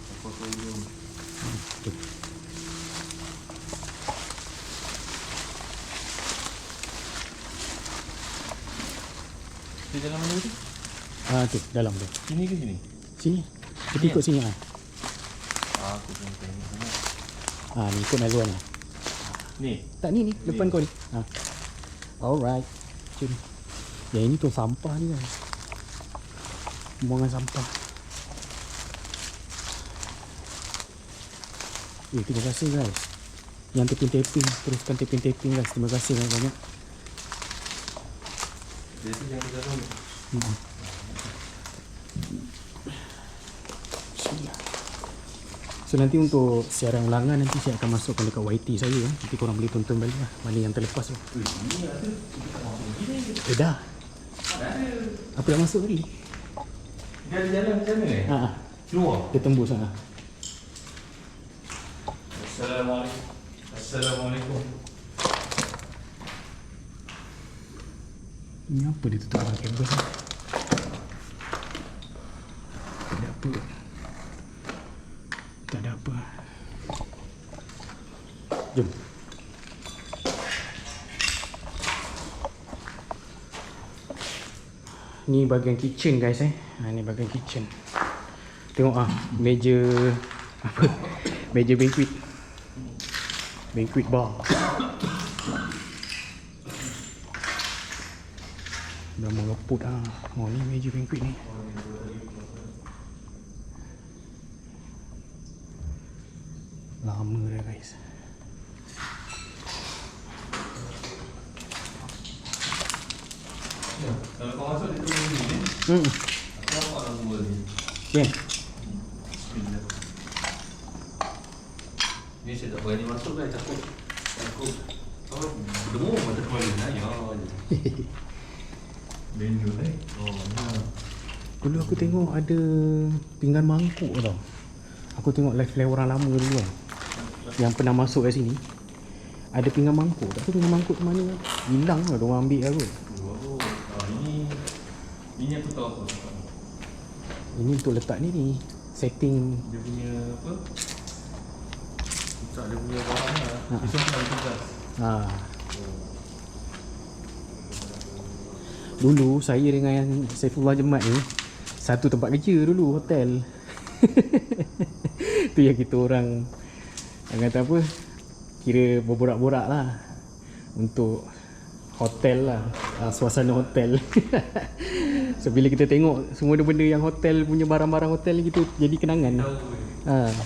Di dalam mana tu? Tu dalam tu. Sini ke sini? Sini. Kita ikut sini ah. Aku pun tengok sana. Ni ikut laluan ni. Ni. Tak ni depan kau ni. Alright. Jom. Yang ini tu sampah ni kan. Pembuangan sampah. Terima kasih guys. Yang tapping-tapping, teruskan tapping-tapping guys. Terima kasih banyak-banyak. Dia tu yang dalam. Bismillah. So nanti untuk siaran ulangan nanti saya akan masukkan dekat YT saya. Nanti korang boleh tonton balik lah mana yang terlepas tu. Dah. Apa dah masuk tadi? Dia ada jalan macam mana ni? Keluar. Dia tembus lah. Assalamualaikum. Ini apa dia tutup dengan kabel ni? Tak ada apa. Tak ada apa. Jom. Ni bahagian kitchen guys ni bahagian kitchen. Tengok meja apa? Meja banquet. Banquet bar. Dah mengeput Oh ni meja banquet ni. Lama dah guys. Kalau kau masuk dia turun ni ni. Aku nampak dalam gua ni. Okay. Bismillah. Ni saya tak berani masuk kan, takut. Kau dengar mata kepala nanya je. Menu Dulu aku tengok ada pinggan mangkuk tau. Aku tengok live orang lama dulu kan, yang pernah masuk kat sini. Ada pinggan mangkuk. Tak tahu pinggan mangkuk tu mana. Hilang lah, diorang ambil aku. Ini aku tahu apa. Ini untuk letak ni setting. Dia punya apa? Letak dia punya barang lah. Besok nak tugas. Dulu saya dengan Saifullah Jemaat ni satu tempat kerja dulu, hotel. Tu yang kita orang kata apa, kira berborak-borak lah untuk hotel lah, suasana hotel. So bila kita tengok semua benda yang hotel punya, barang-barang hotel ni, kita jadi kenangan.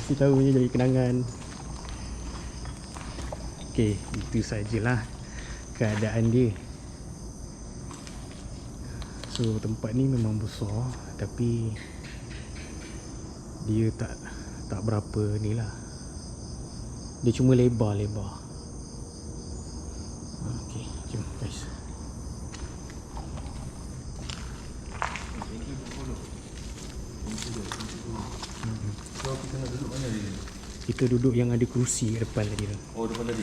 Kita tahu je jadi kenangan. Okay, itu sajalah keadaan dia. So tempat ni memang besar, tapi dia tak berapa ni lah. Dia cuma lebar-lebar. Okay, jom guys. So kita nak duduk mana dia? Kita duduk yang ada kerusi kat depan tadi tu. Oh, depan tadi?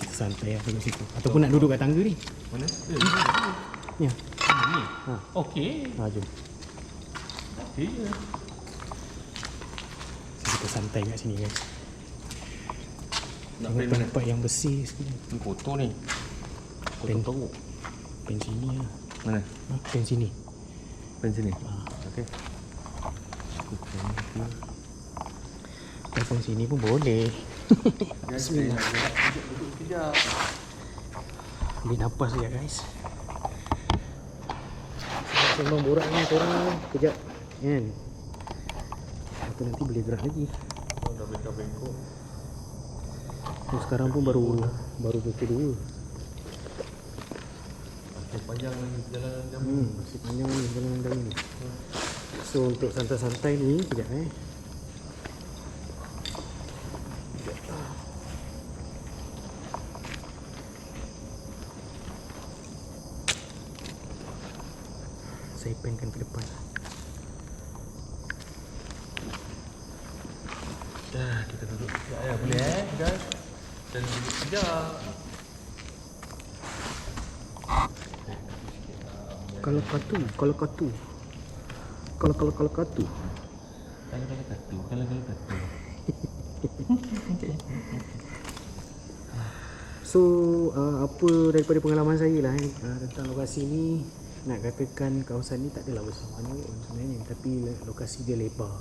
Kita santai lah duduk situ. Ataupun nak duduk kat tangga ni. Mana? Ya. Ni? Ha. Okey. Jom. Okey je. So, kita santai kat sini guys. Nak Tengok pen mana? tempat yang bersih sekali. Ni kotor ni. Pen. Kotor teruk. Pen sini lah. Mana? Pen sini. Pen sini? Okey. Pen sini pun boleh. Bismillah. Duduk sekejap. Ambil nafas sekejap guys. Sembang borak ni korang kejap kan. Atau nanti boleh gerak lagi. Oh, dah bengkok-bengkok. Sekarang pun baru pukul 2. Masih panjang lagi perjalanan jam. Masih panjang ni perjalanan kali ni. So untuk santai-santai ni kejap saya penkan ke depan. Dah, kita duduk sekejap ya. Boleh guys? Dan duduk sekejap. Kalau katu. Kalau katu. So apa daripada pengalaman saya lah tentang lokasi ni, nak katakan kawasan ni tak adalah besar mana sebenarnya, tapi lokasi dia lebar.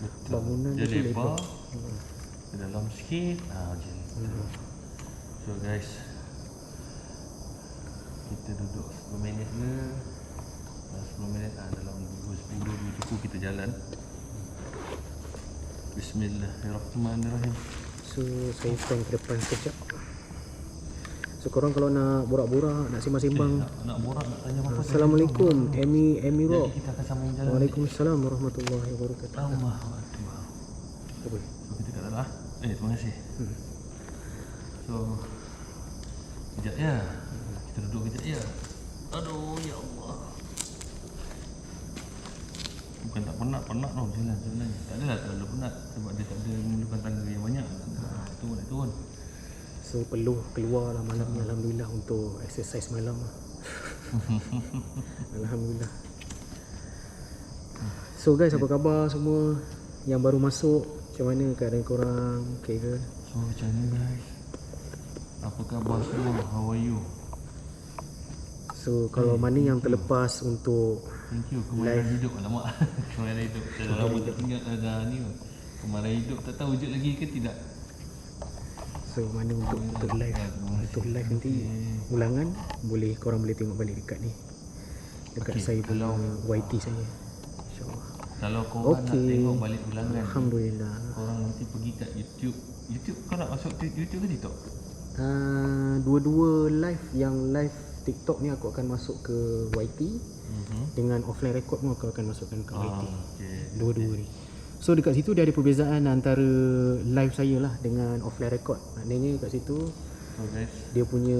Betul. Bangunan Dia tu lebar. lebar. Ke dalam sikit. Macam tu. So guys, kita duduk 10 minit ke? 10 minit dalam 10 cukup kita jalan. Bismillahirrahmanirrahim. So saya stand ke depan sekejap. So korang kalau nak borak-borak, nak sembang-sembang, Nak borak, nak tanya apa-apa. Assalamualaikum, Amy Rock. Jadi kita akan sambung jalan. Waalaikumsalam warahmatullahi wabarakatuh. Allahu Akbar. Apa? So kita kat dalam. Terima kasih. So kejap ya. Kita duduk kejap ya. Aduh ya Allah. Bukan tak penat tau jalan sebenarnya. Tak adalah terlalu penat sebab dia tak ada memerlukan tangga yang banyak. Turun. So perlu keluar lah malam ni, alhamdulillah, untuk exercise malam lah. Alhamdulillah. So guys, apa khabar semua yang baru masuk? Macam mana keadaan korang? Okay ke? So macam ni guys. Apa khabar semua? How are you? So kalau mana yang terlepas untuk Thank you. Kemarin hidup. Alamak. Kemarin hidup. Dah lama tak tinggal dah ni. Kemarin hidup tak tahu wujud lagi ke tidak. So mana untuk live, untuk live nanti ulangan boleh, korang boleh tengok balik dekat ni, dekat saya punya YT saya, InsyaAllah. Kalau korang nak tengok balik ulangan, Alhamdulillah, korang nanti pergi kat YouTube. Kau nak masuk YouTube ke TikTok? Dua-dua live. Yang live TikTok ni aku akan masuk ke YT, dengan offline record pun aku akan masukkan ke YT. Okay. Dua-dua ni. So dekat situ dia ada perbezaan antara live saya lah dengan offline record. Maknanya kat situ guys, dia punya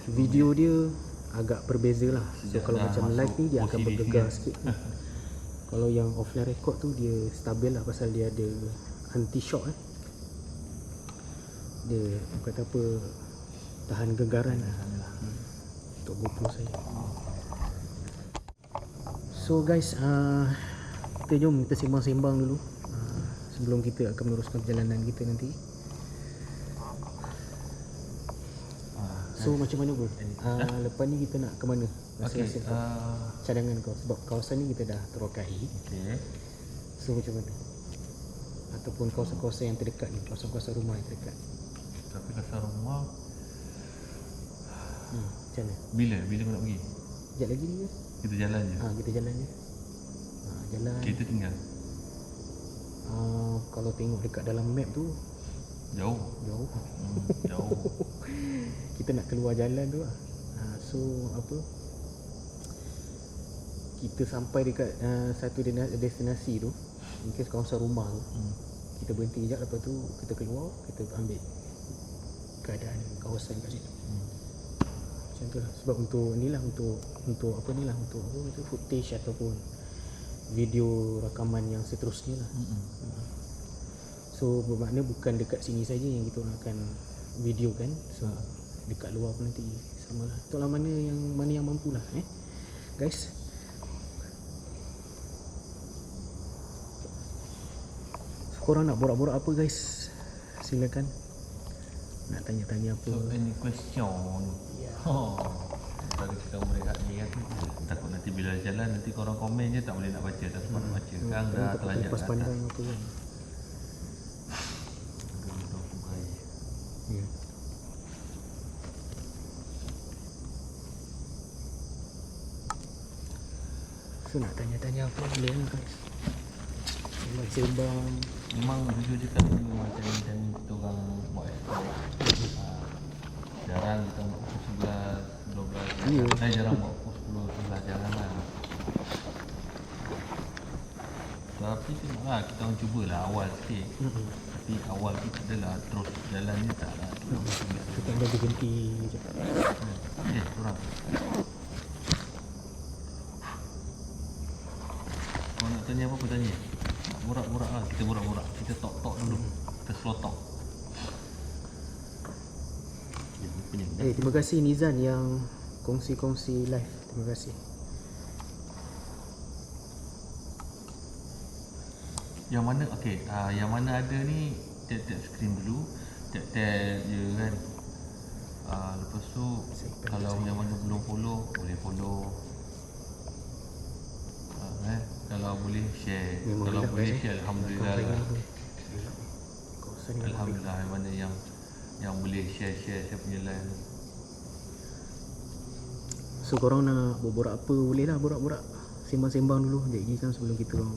video dia agak berbeza lah. So kalau macam live ni dia akan bergegar sikit. Kalau yang offline record tu dia stabil lah, pasal dia ada anti shock dia kata apa, tahan gegaran lah untuk GoPro saya. So guys, kita jom kita sembang-sembang dulu sebelum kita akan meneruskan perjalanan kita nanti. So macam mana bro? Lepas ni kita nak ke mana? Masing-masing cadangan kau, sebab kawasan ni kita dah terokai. Okay. So macam mana? Ataupun kawasan-kawasan yang terdekat ni, kawasan-kawasan rumah yang terdekat. Tapi kasar rumah Macam mana? bila kau nak pergi? Sekejap lagi ni ke? Kita jalan je. Kita jalan je. Jalan. Kita tinggal Kalau tengok dekat dalam map tu jauh. Jauh. Kita nak keluar jalan tu lah. So apa, kita sampai dekat satu destinasi tu, in case kawasan rumah tu, kita berhenti sekejap, lepas tu kita keluar, kita ambil keadaan kawasan kat situ. Macam tu lah. Sebab untuk ni lah, untuk apa ni lah, untuk footage ataupun video rakaman yang seterusnya lah. So bermakna bukan dekat sini saja yang kita akan video kan. So dekat luar pun nanti sama lah. Itulah mana yang mampu lah guys. So, korang nak borak-borak apa guys? Silakan. Nak tanya-tanya apa? So any question? Kalau kita berehat ni kan, takut nanti bila jalan nanti korang komen je tak boleh nak baca, tak sempat nak baca. Sekarang dah terlajak lepas kat pandang atas. apa kan. Ya. So nak tanya-tanya apa boleh lah guys. Sembang. Memang jujur cakap dulu macam kita orang buat jarang kita buat pukul 11, 12. Ya. Saya jarang buat pukul 10, 11, jarang lah. Tapi tengoklah, kita orang cubalah awal sikit. Tapi awal tu tak adalah terus jalan je tak lah. Kita dah berhenti je. Kurang. Kau nak tanya apa-apa tanya. Borak-borak lah, kita borak-borak. Kita talk-talk dulu. Kita slow talk. Terima kasih Nizan yang kongsi-kongsi live. Terima kasih. Yang mana, okey, yang mana ada ni tap-tap screen dulu. Tap-tap je kan. Lepas tu kalau yang mana belum follow, boleh follow. Kalau boleh share. Memang Kalau gelap, boleh guys, share, alhamdulillah lah. Kawasan ni Alhamdulillah yang mana yang boleh share saya punya line. So korang nak borak apa boleh lah, borak-borak, sembang-sembang dulu sekejap lagi kan, sebelum kita orang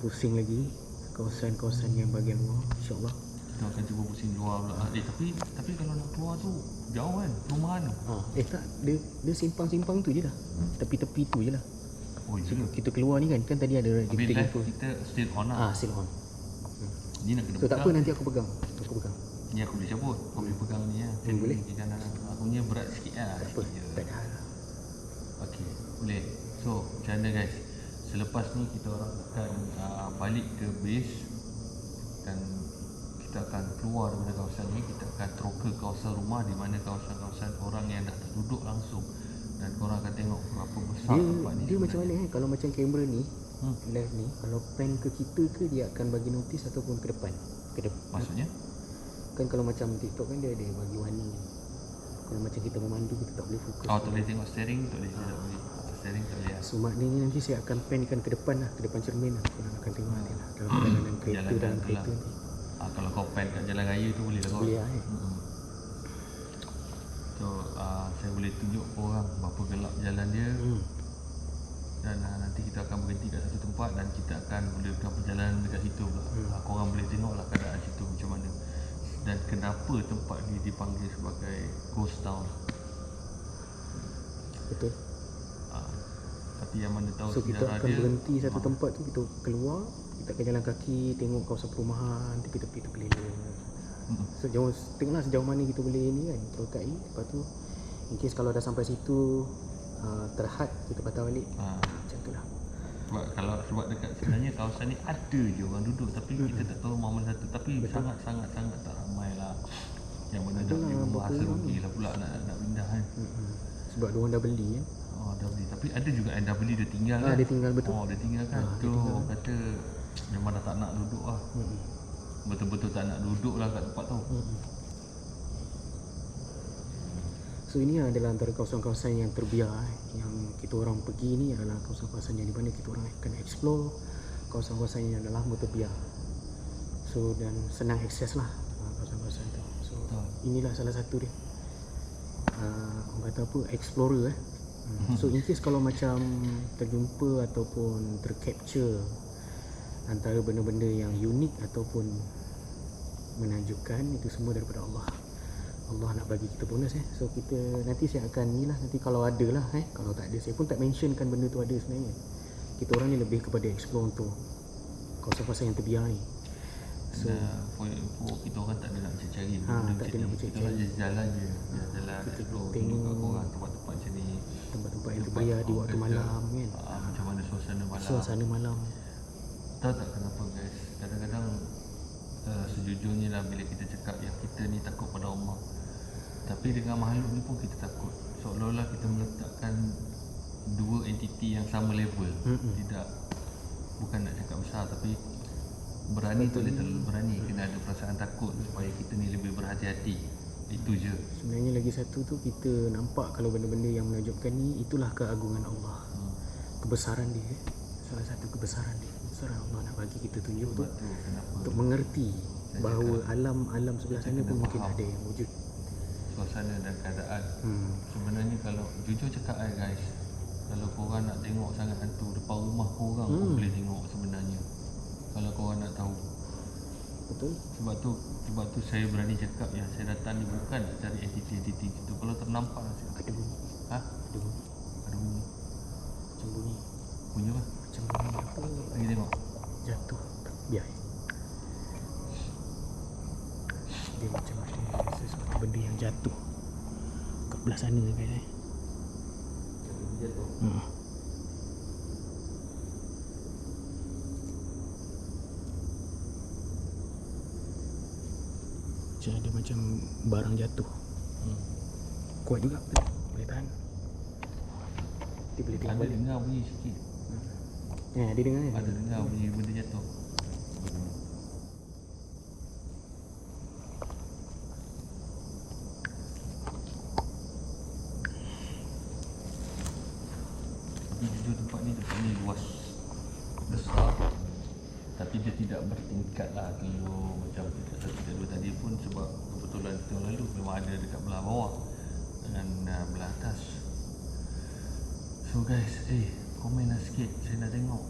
pusing lagi kawasan-kawasan yang bahagian luar, insyaAllah. Kita akan cuba pusing luar pula. Tapi kalau nak keluar tu jauh kan, perumahan tu. Tak, dia simpang-simpang tu je lah, tepi-tepi tu je lah. Oh So, ya. kita keluar ni kan tadi ada Habis kita live info. kita still on lah. Still on. Ni nak kena So tak apa, pegang. nanti aku pegang. Ni aku boleh cabut. Kau boleh pegang ni lah. Boleh. Aku punya berat sikit lah. Tak apa, Sikit je. tak ada hal lah. Okey, boleh. So, macam mana guys? Selepas ni kita orang akan balik ke base dan kita akan keluar daripada kawasan ni. Kita akan troka kawasan rumah di mana kawasan-kawasan orang yang nak duduk langsung, dan korang akan tengok berapa besar tempat ni. Dia macam mana kalau macam kamera ni live ni, kalau pan ke kita ke dia akan bagi notis ataupun ke depan? Maksudnya? Kan kalau macam TikTok kan dia ada bagi warning. Kalau macam kita memandu kita tak boleh fokus. Tak boleh tengok steering, tak boleh. Tak boleh. Steering tak boleh. So maknanya nanti saya akan pankan ke depan lah, ke depan cermin lah. Korang akan tengok nanti lah dalam perjalanan kereta, Jalan dalam tu kereta lah. nanti. Kalau kau pan kat jalan raya tu boleh lah kau. Boleh lah So saya boleh tunjuk korang berapa gelap jalan dia. Dan nanti kita akan berhenti kat satu tempat dan kita akan mulakan perjalanan dekat situ pula. Korang boleh tengoklah keadaan situ macam mana. Dan kenapa tempat ni dipanggil sebagai ghost town. Betul. Tapi yang mana tahu So kita sejarah akan dia, berhenti satu tempat tu, kita keluar, kita akan jalan kaki, tengok kawasan perumahan, tepi-tepi tu keliling. Tengoklah sejauh mana kita boleh ni kan, terokai. Lepas tu in case kalau dah sampai situ terhad, kita patah balik. Macam tu lah. Sebab dekat sebenarnya kawasan ni ada je orang duduk, tapi kita tak tahu mana satu. Tapi sangat-sangat tak ramai lah. Yang mana dah beli rumah hasil rugi lah pula nak pindah kan. Sebab diorang dah beli kan. Dah beli. Tapi ada juga yang dah beli dia tinggal kan. Dia tinggal, betul. Dia tinggal kan. Tu orang kata memang dah tak nak duduk lah. Betul-betul tak nak duduk lah kat tempat tu. So ini adalah antara kawasan-kawasan yang terbiar yang kita orang pergi ni adalah kawasan-kawasan yang di mana kita orang akan explore kawasan-kawasan ini adalah motobiar. So dan senang akses lah kawasan-kawasan tu. So inilah salah satu dia. Orang kata apa, explorer So in case kalau macam terjumpa ataupun tercapture antara benda-benda yang unik ataupun menakjubkan, itu semua daripada Allah. Allah nak bagi kita bonus So kita nanti saya akan ni lah, nanti kalau ada lah kalau tak ada saya pun tak mentionkan benda tu ada sebenarnya. Kita orang ni lebih kepada explore untuk kawasan-kawasan yang terbiar ni. So for kita orang tak ada nak cari benda tak ada nak kita orang je jalan je, jalan explore tengok kat korang tempat-tempat macam ni, tempat-tempat yang terbiar di waktu malam kan. Macam mana suasana malam. Tahu tak kenapa guys, kadang-kadang sejujurnya lah bila kita cakap yang kita ni takut pada Allah, tapi dengan makhluk ni pun kita takut. Seolah-olah kita meletakkan dua entiti yang sama level. Tidak, bukan nak cakap besar, tapi berani tu boleh terlalu berani. Kena ada perasaan takut supaya kita ni lebih berhati-hati. Itu je. Sebenarnya lagi satu tu, kita nampak kalau benda-benda yang menakjubkan ni, itulah keagungan Allah. Kebesaran dia. Salah satu kebesaran dia. Kebesaran Allah nak bagi kita tunjuk tu, untuk mengerti bahawa alam sebelah sana pun mungkin ada yang wujud. Suasana dan keadaan. Sebenarnya kalau jujur cakap guys, kalau korang nak tengok sangat hantu, depan rumah korang pun boleh tengok sebenarnya, kalau korang nak tahu. Betul. Sebab tu saya berani cakap yang saya datang ni bukan cari entiti-entiti itu. Kalau ternampak ada bunyi. Ada bunyi. Ada bunyi. Macam bunyi. Bunyi apa? Macam bunyi apa? Lagi tengok. Jatuh. Biar. Dia macam ada sesuatu benda yang jatuh kat belah sana guys. Jatuh. Ada macam barang jatuh. Kuat juga, boleh tahan. Dia boleh tengok balik. Ada dengar bunyi sikit. Dia dengar kan? Ada dengar bunyi benda jatuh. Tapi jujur tempat ni luas, besar, tapi dia tidak bertingkat lah. Kalau macam satu tingkat dua tadi pun, sebab kebetulan kita lalu memang ada dekat belah bawah dengan belah atas. So guys, komen lah sikit, saya nak tengok.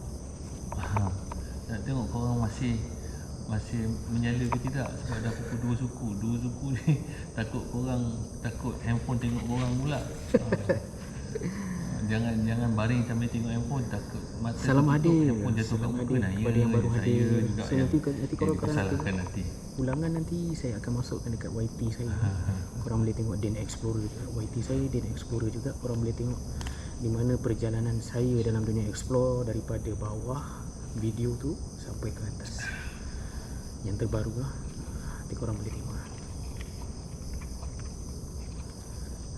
Nak tengok korang masih menyala ke tidak. Sebab dah pukul 2 suku ni takut handphone tengok korang pula. Jangan baring sambil tengok handphone, takut mata salam hadir. handphone jatuh kat muka. Kepada yang baru hadir. So nanti korang salahkan nanti. Ulangan nanti saya akan masukkan dekat YT saya. Korang boleh tengok Den Explorer dekat YT saya, Den Explorer juga. Korang boleh tengok di mana perjalanan saya dalam dunia explore daripada bawah video tu sampai ke atas. Yang terbaru lah, nanti korang boleh tengok.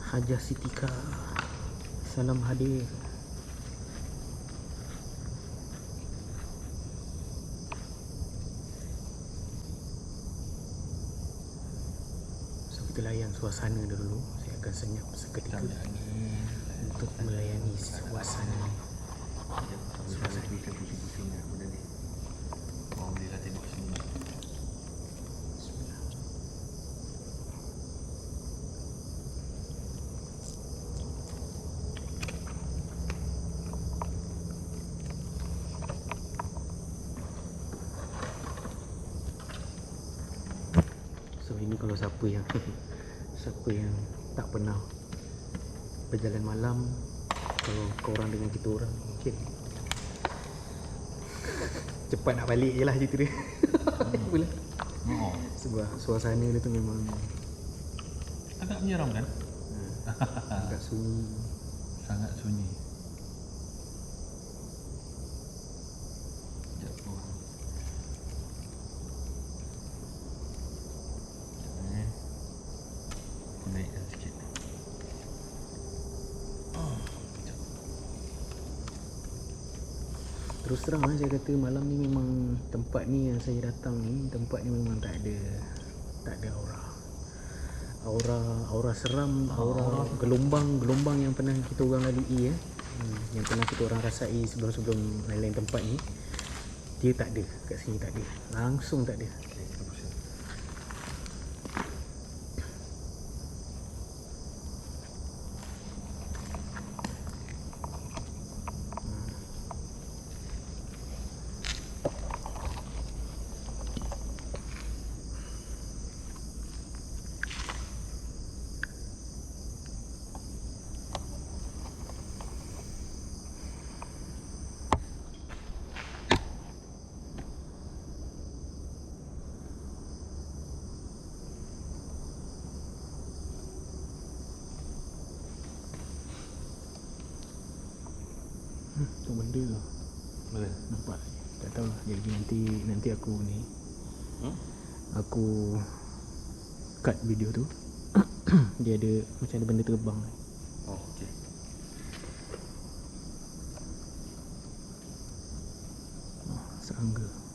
Hajah Sitika, salam hadir. So kita layan suasana dulu. Saya akan senyap seketika untuk melayani suasana. Suasana ni kan pusing-pusing lah benda ni. Korang boleh lah tengok sini. Bismillah. So ini kalau siapa yang tak pernah berjalan malam, kalau korang dengan kita orang mungkin cepat nak balik je lah cerita dia. Boleh. Sebab suasana dia tu memang Agak menyeramkan. agak sunyi. Sangat sunyi. Sekejap tu. Aku naikkan sikit. Terus terang lah saya kata, malam ni memang tempat ni yang saya datang ni, tempat ni memang tak ada aura seram, aura gelombang yang pernah kita orang lalui yang pernah kita orang rasai sebelum lain-lain tempat ni. Dia tak ada, kat sini tak ada. Langsung tak ada. Okay, kita pusing. Tu benda tu. Mana? Nampak? Tak tahu lah. Jadi nanti aku ni aku cut video tu. Dia ada macam ada benda terbang. Oh, okey.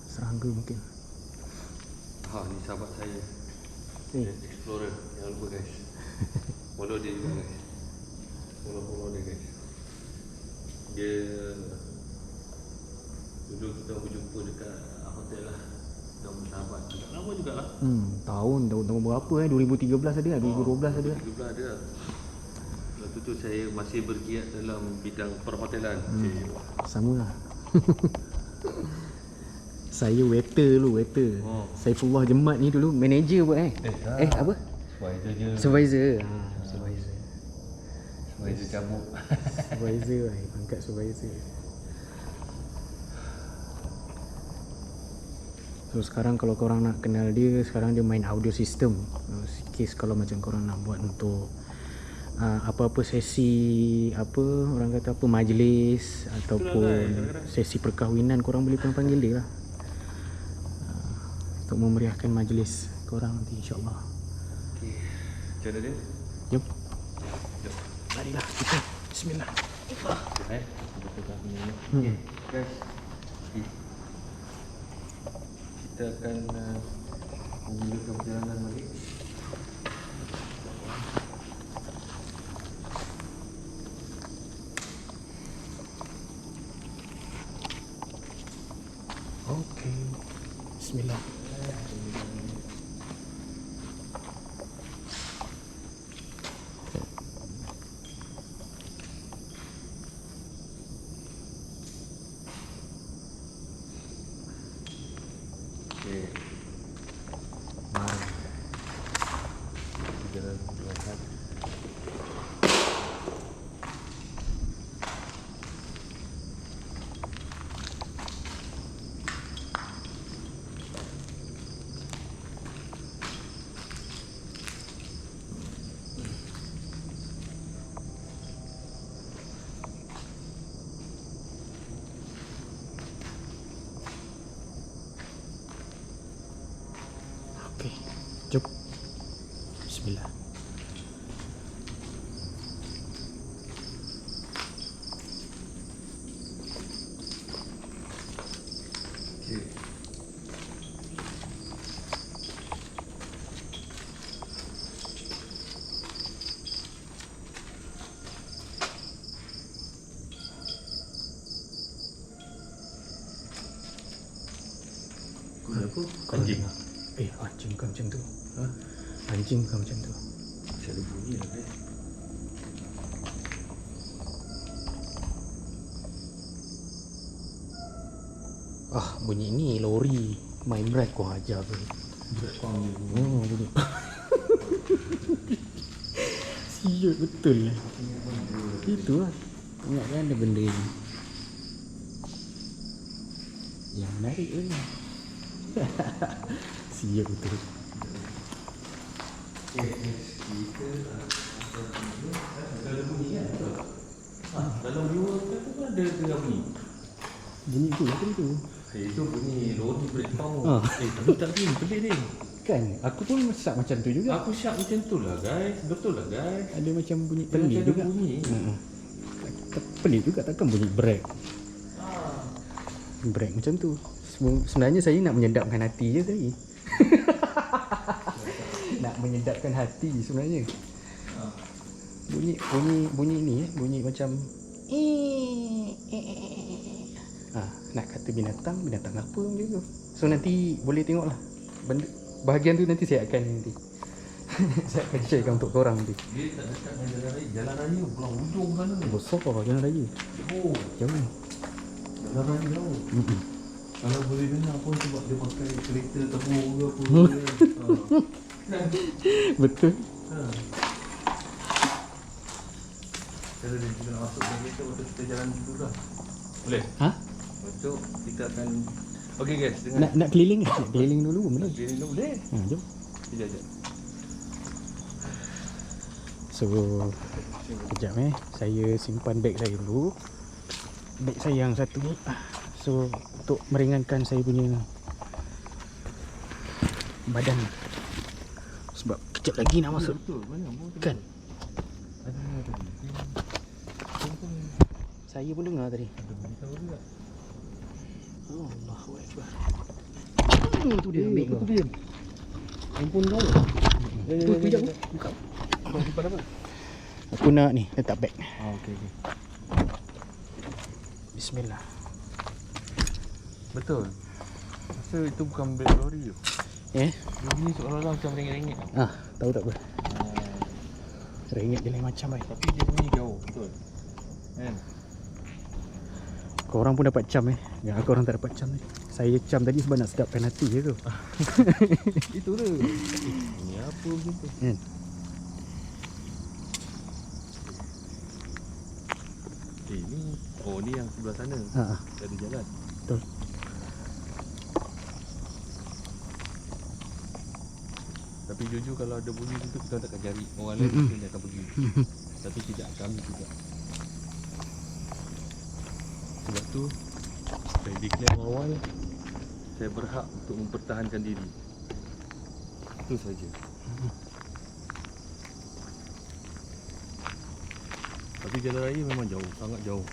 Serangga mungkin. Ni sahabat saya. Eh, Explorer. Jangan lupa guys. Follow dia juga guys. Follow dia guys. Dia dulu kita berjumpa dekat hotel lah. Dah bersahabat juga. Lama jugalah. tahun berapa 2013 ada, 2012 ada. 2013 ada. Waktu tu saya masih bergiat dalam bidang perhotelan. Sama lah. Saya waiter dulu, waiter. Saifullah Jemat ni dulu manager buat apa? Supervisor je. Supervisor. Supervisor cabut. Supervisor lah, pangkat supervisor. So sekarang kalau korang nak kenal dia, sekarang dia main audio system. Case kalau macam korang nak buat untuk apa-apa sesi, apa orang kata apa, majlis ataupun sesi perkahwinan, korang boleh panggil dia lah. Untuk memeriahkan majlis korang nanti insyaAllah. Okey. Macam mana dia? Jom, Jom. marilah kita. Bismillah. Betul-betul punya. Okey, guys. Kita akan memulakan perjalanan balik. Okey. Bismillah. Okey. Mari. Kita jalan perlahan. Okey. Jom. Bismillah. Okey. Kenapa? Anjing. Anjing bukan macam tu. Anjing bukan macam tu. Macam ada bunyi lah guys. Bunyi ni lori main brake kau ajar tu. Berat kau ambil Bunyi. Siut betul lah. Itu lah. Ingat kan ada benda ni. Yang menarik tu ni. Siut betul. Okay, kita ada bunyi kan? Dalam viewer kita tu ada dengar bunyi. Bunyi tu macam tu. Itu bunyi lori brake power. Tapi tak bunyi, pelik ni. Kan, aku pun syak macam tu juga. Aku syak macam tu lah guys. Betul lah guys. Ada macam bunyi Dia pelik macam ada juga. bunyi. Pelik juga, takkan bunyi brake. Brake macam tu. Sebenarnya saya nak menyedapkan hati je tadi. Nak menyedapkan hati sebenarnya. Bunyi ni bunyi macam nak kata binatang apa macam tu. So nanti boleh tengok lah benda, bahagian tu nanti saya akan saya akan sharekan untuk korang nanti. Dia tak dekat dengan jalan raya pulang ujung sana ni. Besar jalan raya. Oh, Jauh. jalan raya jauh. Kalau boleh dengar pun sebab dia pakai kereta tebung ke apa. Betul. Kalau dia kita nak masuk dalam kereta, lepas kita jalan dulu lah. Boleh? Ha? Lepas tu kita akan... Okay guys, dengar. Nak keliling ke? Nak keliling dulu pun boleh. Keliling dulu boleh? Jom. Sekejap. So kejap saya simpan beg saya dulu. Beg saya yang satu. So untuk meringankan saya punya badan. Sebab kejap lagi nak masuk. Betul, mana? Kan? Ada tadi. Saya pun dengar tadi. Ada beritahu juga. Allahu Akbar. Tu dia ambil kau. dia. Ampun kau. Tu pijak tu. Buka. Kau simpan apa? Aku nak ni letak beg. Okey. Bismillah. Betul. Rasa itu bukan beg lori tu. Dia bunyi seolah-olah macam ringgit-ringgit. Tahu tak apa. Ringgit dia lain macam baik. Tapi dia bunyi jauh, betul. Kan? Korang pun dapat cam Yang aku orang tak dapat cam ni. Saya cam tadi sebab nak sedap penalti je tu. Itu dia. Ini apa macam tu? Ni yang sebelah sana. Ada jalan. Betul. Tapi jujur kalau ada bunyi tu kita takkan cari orang lain mungkin dia akan pergi. Tapi tidak, kami tidak. Sebab tu saya declare awal saya berhak untuk mempertahankan diri. Itu saja. Tapi jalan raya memang jauh, sangat jauh.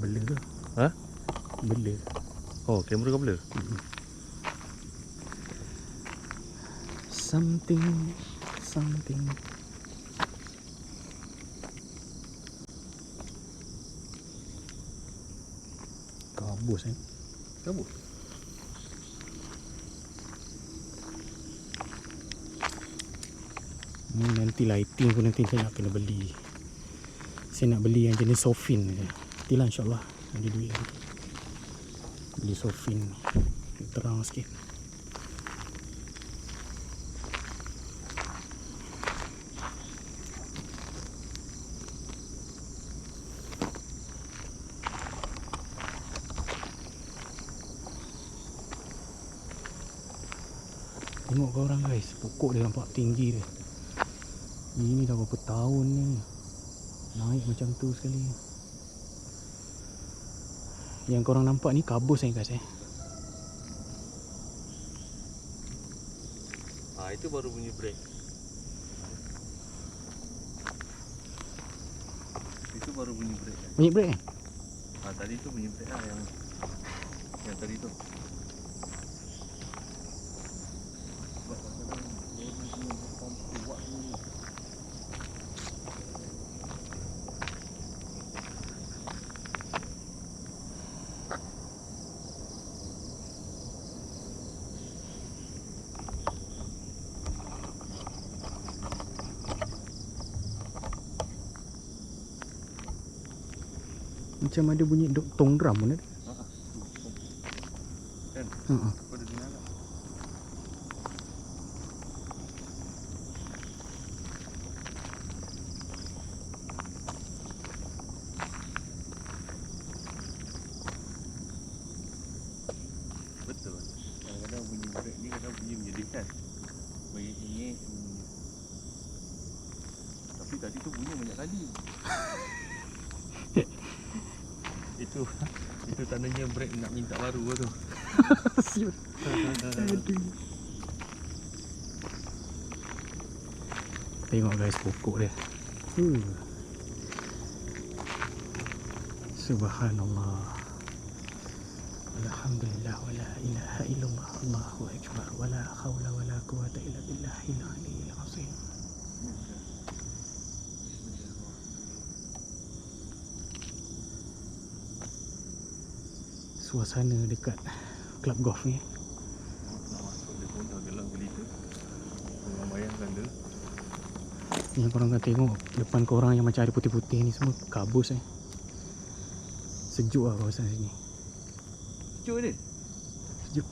Bela ke? Bela. Oh, kamera kau blur? Something. Kabus Kabut. Ni nanti lighting pun nanti saya nak kena beli. Saya nak beli yang jenis Sofin je. Nantilah insyaAllah ada duit lagi. Beli Sofin terang sikit. Tengok kau orang guys, pokok dia nampak tinggi dia. Ini dah berapa tahun ni naik macam tu sekali. Yang korang nampak ni kabus guys Itu baru bunyi brake. Itu baru bunyi brake. Bunyi brake Tadi tu bunyi brake lah yang tadi tu. Macam ada bunyi tong drum pun ada. Kan? Ha. Kau ada dengar tak? Betul. Kadang-kadang bunyi brake ni kadang bunyi menyedihkan. Bagi bunyi. Tapi tadi tu bunyi banyak kali. Itu tandanya brake nak minta baru lah tu. Siut. Aduh. Tengok guys pokok dia. Subhanallah. Alhamdulillah wa la ilaha illallah Allahu akbar wa la haula wa la quwata illa billahil aliyyil azim. Suasana dekat klub golf ni. Nak masuk dia pun dah gelap gelita. Korang bayangkan dia. Yang korang akan tengok depan korang yang macam ada putih-putih ni semua kabus Sejuk lah kawasan sini. Sejuk ni. Sejuk.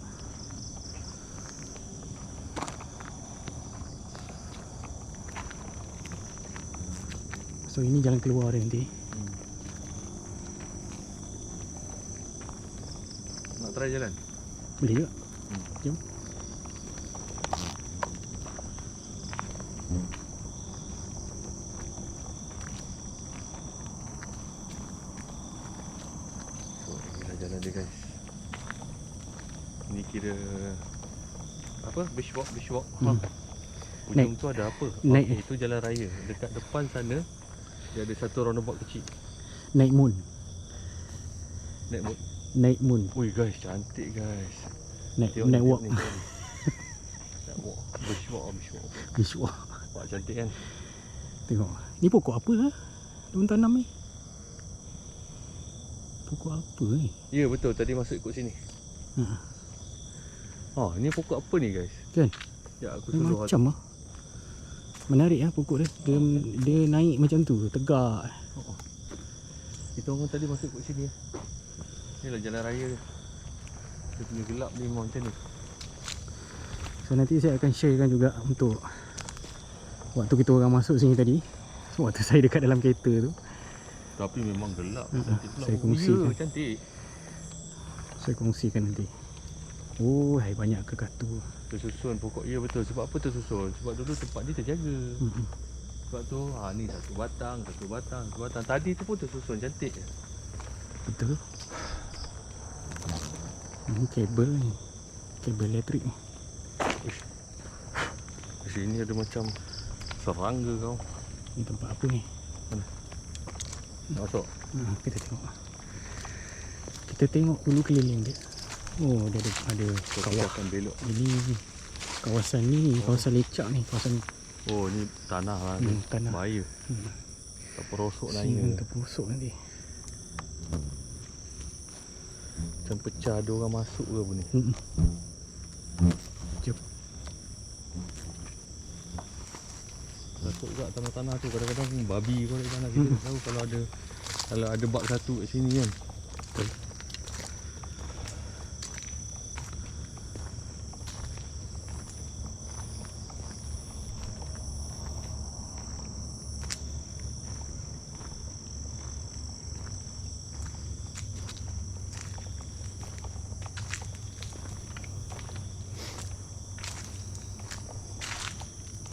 So ini jalan keluar dia nanti. Nak try jalan? Boleh juga. Jom. So inilah jalan dia guys. Ni kira apa? Beach walk. Hmm. Ujung tu ada apa? Naik. Itu jalan raya. Dekat depan sana dia ada satu roundabout kecil. Naik moon. Naik mood. Naik moon. Ui guys, cantik guys. Naik Tengok naik ni, walk. tengok ni. Naik walk. Beach walk. Beach walk. Wah, cantik kan? Tengok. Ni pokok apa lah? Daun tanam ni. Pokok apa ni? Ya betul, tadi masuk ikut sini. Ha. Ni pokok apa ni guys? Kan? Ya aku Dia suruh macam lah. Menarik lah pokok dia. Dia naik macam tu. Tegak. Kita orang tadi masuk ikut sini. Inilah jalan raya dia. Dia punya gelap ni memang macam ni. So nanti saya akan sharekan juga untuk waktu kita orang masuk sini tadi. So, waktu saya dekat dalam kereta tu. Tapi memang gelap. Cantik pula. Saya kongsikan. Ya, cantik. Saya kongsikan nanti. Oh, hai banyak kekatu. Tersusun pokok. Ya betul. Sebab apa tersusun? Sebab dulu tempat ni terjaga. Sebab tu ni satu batang. Tadi tu pun tersusun cantik. Betul. Ini kabel ni. Kabel elektrik ni. Di sini ada macam serangga kau. Ni tempat apa ni? Nak masuk? Kita tengok. Kita tengok dulu keliling dia. Oh, dia ada kawah. Akan belok. Ini kawasan ni, kawasan lecak ni, kawasan Oh ni tanah lah ni. tanah. Bahaya. Tak perosok Sini naik. terpusuk nanti. Macam pecah ada orang masuk ke apa ni. Jom. Masuk juga tanah-tanah tu. Kadang-kadang babi pun ada tanah. Kita tak tahu kalau ada bak satu kat sini kan. Betul.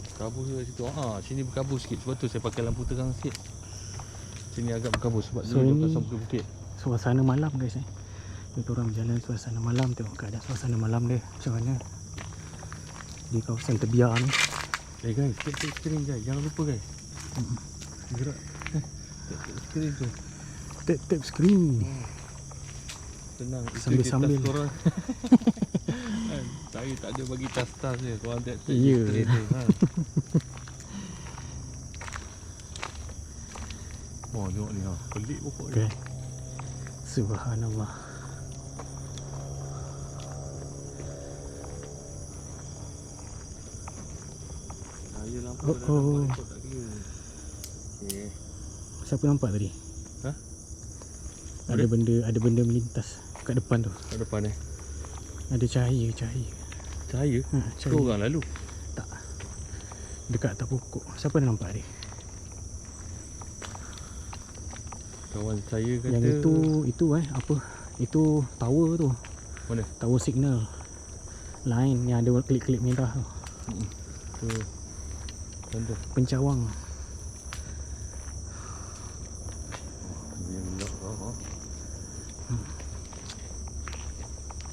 Berkabus kat situ. Sini berkabus sikit. Sebab tu saya pakai lampu terang sikit. Sini agak berkabus sebab So, dulu ini- pasang bukit-bukit. Suasana malam guys Kita orang berjalan suasana malam. Tengok keadaan suasana malam dia macam mana di kawasan terbiar ni. Guys, tap skrin guys. Jangan lupa guys. Gerak. Tap skrin tu. Tap screen. Tenang. Itu Sambil-sambil. je tas korang. Kan, saya tak ada bagi tas-tas je. Korang tap Ya. skrin tu. Oh tengok ni pelik pokok ni. Okay. Subhanallah. Saya lampu Oh, dah oh. nampak ikut tak clear. Okay. Siapa nampak tadi? Ha? Ada benda melintas kat depan tu. Kat depan ni. Ada cahaya. Cahaya? Cahaya. Tu orang lalu. Tak. Dekat atas pokok. Siapa dah nampak dia? Kawan saya kata Yang itu apa? Itu tower tu. Mana? Tower signal. Line yang ada klip-klip merah tu. Tu. Tanda. Pencawang. Dia gelap kau.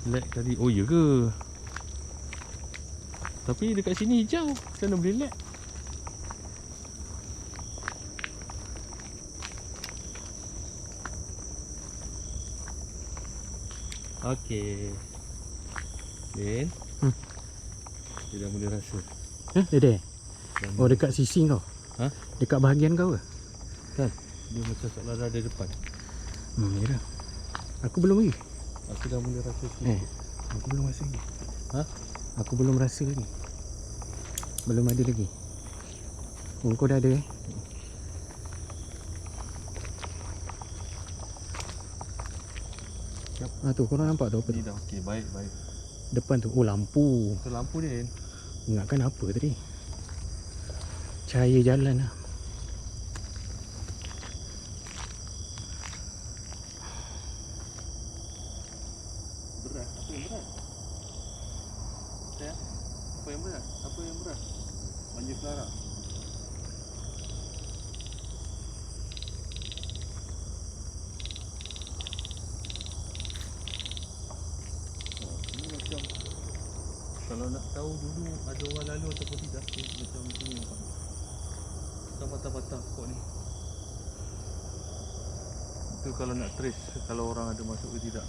Lag tadi. Oh ya ke? Tapi dekat sini hijau. Macam mana boleh lag? Okey. Din. Dia dah mula rasa. Dede. Dah Oh, mula. dekat sisi kau. Ha? Dekat bahagian kau ke? Kan? Dia macam seolah ada depan. Ya. Aku belum lagi. Aku dah mula rasa sikit. Aku belum rasa lagi. Ha? Aku belum rasa lagi. Belum ada lagi. Oh, kau dah ada tu korang nampak tu apa tu? Ni dah okey, baik. Depan tu. Oh, lampu. Tu lampu Din. Ingatkan apa tadi? Cahaya jalan lah. Berat. Apa yang berat? Saya? Apa yang berat? Apa yang berat? Banjir Clara. Ini macam kalau nak tahu dulu ada orang lalu ataupun tidak, dia macam ni nampak. Macam patah-patah pokok ni. Itu kalau nak trace kalau orang ada masuk ke tidak.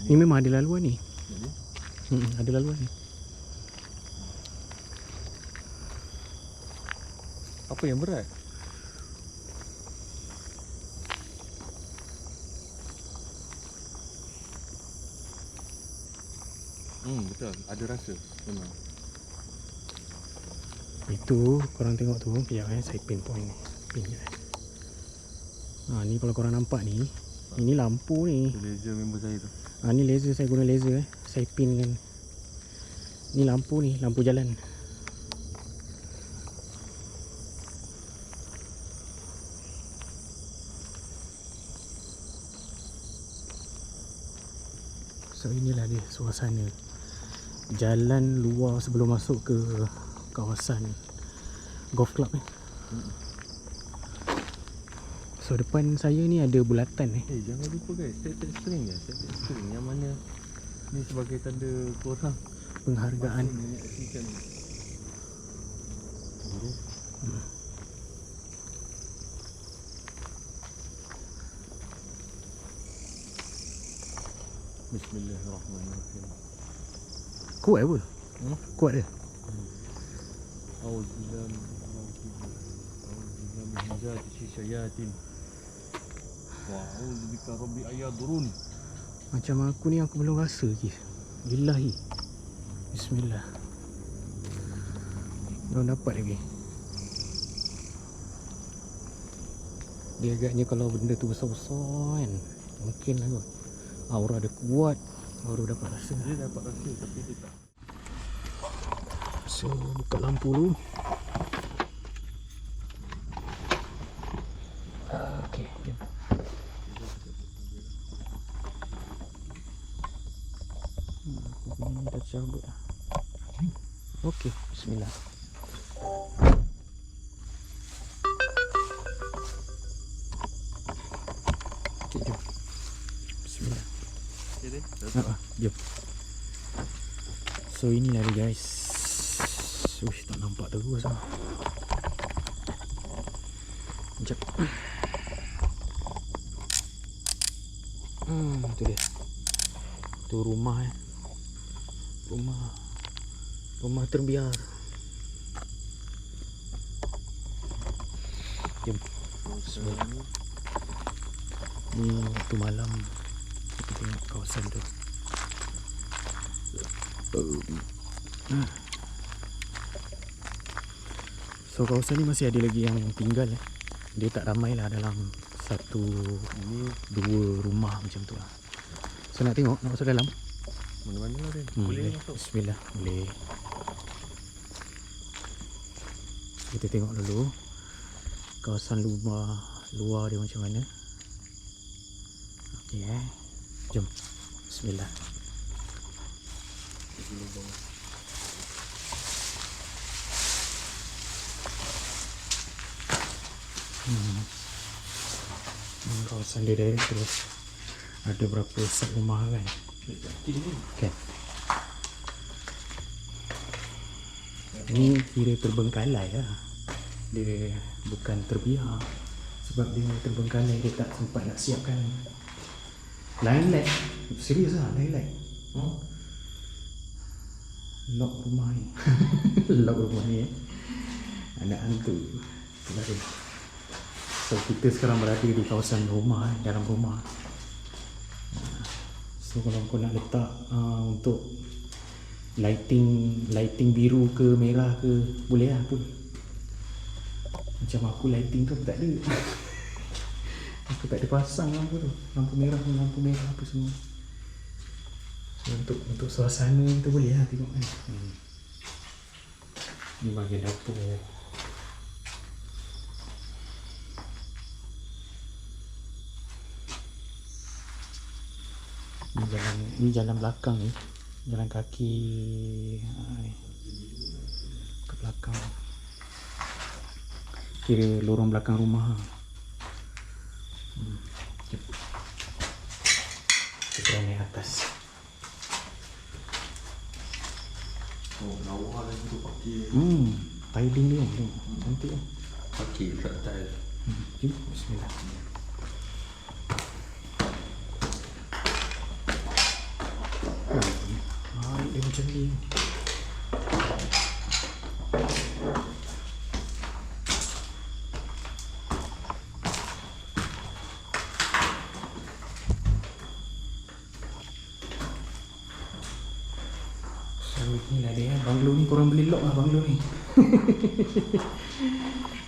Ni memang ada laluan ni. Jadi Ada laluan ni. apa yang berat? Betul, ada rasa memang. Itu korang tengok tu. Sekejap saya pinpoint ni. Pin je. Ni kalau korang nampak ni. Ini lampu ni. Itu laser member saya tu. Ni laser, saya guna laser Saya pin kan. Ni lampu ni, lampu jalan. So inilah dia suasana jalan luar sebelum masuk ke kawasan golf club ni. So depan saya ni ada bulatan ni. Jangan lupa guys, set string ya, set string yang mana ni sebagai tanda korang Penghargaan. masih menyaksikan guru. Bismillahirrahmanirrahim. Kuat apa? Kuat dia. Auzubillahi min hamzati syayatin. Wa a'udzubika rabbi ayadurun. Macam aku ni aku belum rasa lagi. Billahi. Bismillah. Belum dapat lagi. Dia agaknya kalau benda tu besar-besar kan, mungkin lah kot. Aura dia kuat, baru dapat rasa. Dia dapat rasa tapi dia tak. So buka lampu dulu. Okey, jom. Aku ni dah cabut dah. Okey, bismillah. Okey, jom. Bismillah. Okay, Jom. So inilah dia guys. Uish, tak nampak terus lah. Sekejap. Itu dia. Itu rumah Rumah terbiar. Jom. Ni waktu malam kita tengok kawasan tu. So kawasan ni masih ada lagi yang tinggal Dia tak ramai lah, dalam 1, 2 rumah macam tu lah. So nak tengok, nak masuk dalam? Mana-mana lah Din. Boleh masuk. Bismillah, boleh. Kita tengok dulu kawasan luar dia macam mana. Okey jom. Bismillah. Kawasan dia terus ada berapa set rumah kan. Okay. Ini kira terbengkalai lah. Dia bukan terbiar. Sebab dia terbengkalai, dia tak sempat nak siapkan Lain lag. Serius lah, lain lag. Lock rumah ni. Lock rumah ni anak hantu. Itulah dia. So kita sekarang berada di kawasan rumah, dalam rumah. So kalau kau nak letak untuk lighting biru ke merah ke, boleh lah pun. Macam aku lighting tu tak ada. Aku tak ada pasang lampu tu. Lampu merah apa semua. So, untuk suasana tu boleh lah tengok kan. Ni bahagian dapur. Ni jalan belakang ni. Jalan kaki ke belakang. Kira lorong belakang rumah. Kita naik atas. Oh, lawa lagi tu pakai. Tiling dia tengok. Cantik kan. Pakai dekat tile. Jom, bismillah. Dia macam ni. Inilah dia, banglo ni korang boleh lock lah banglo ni.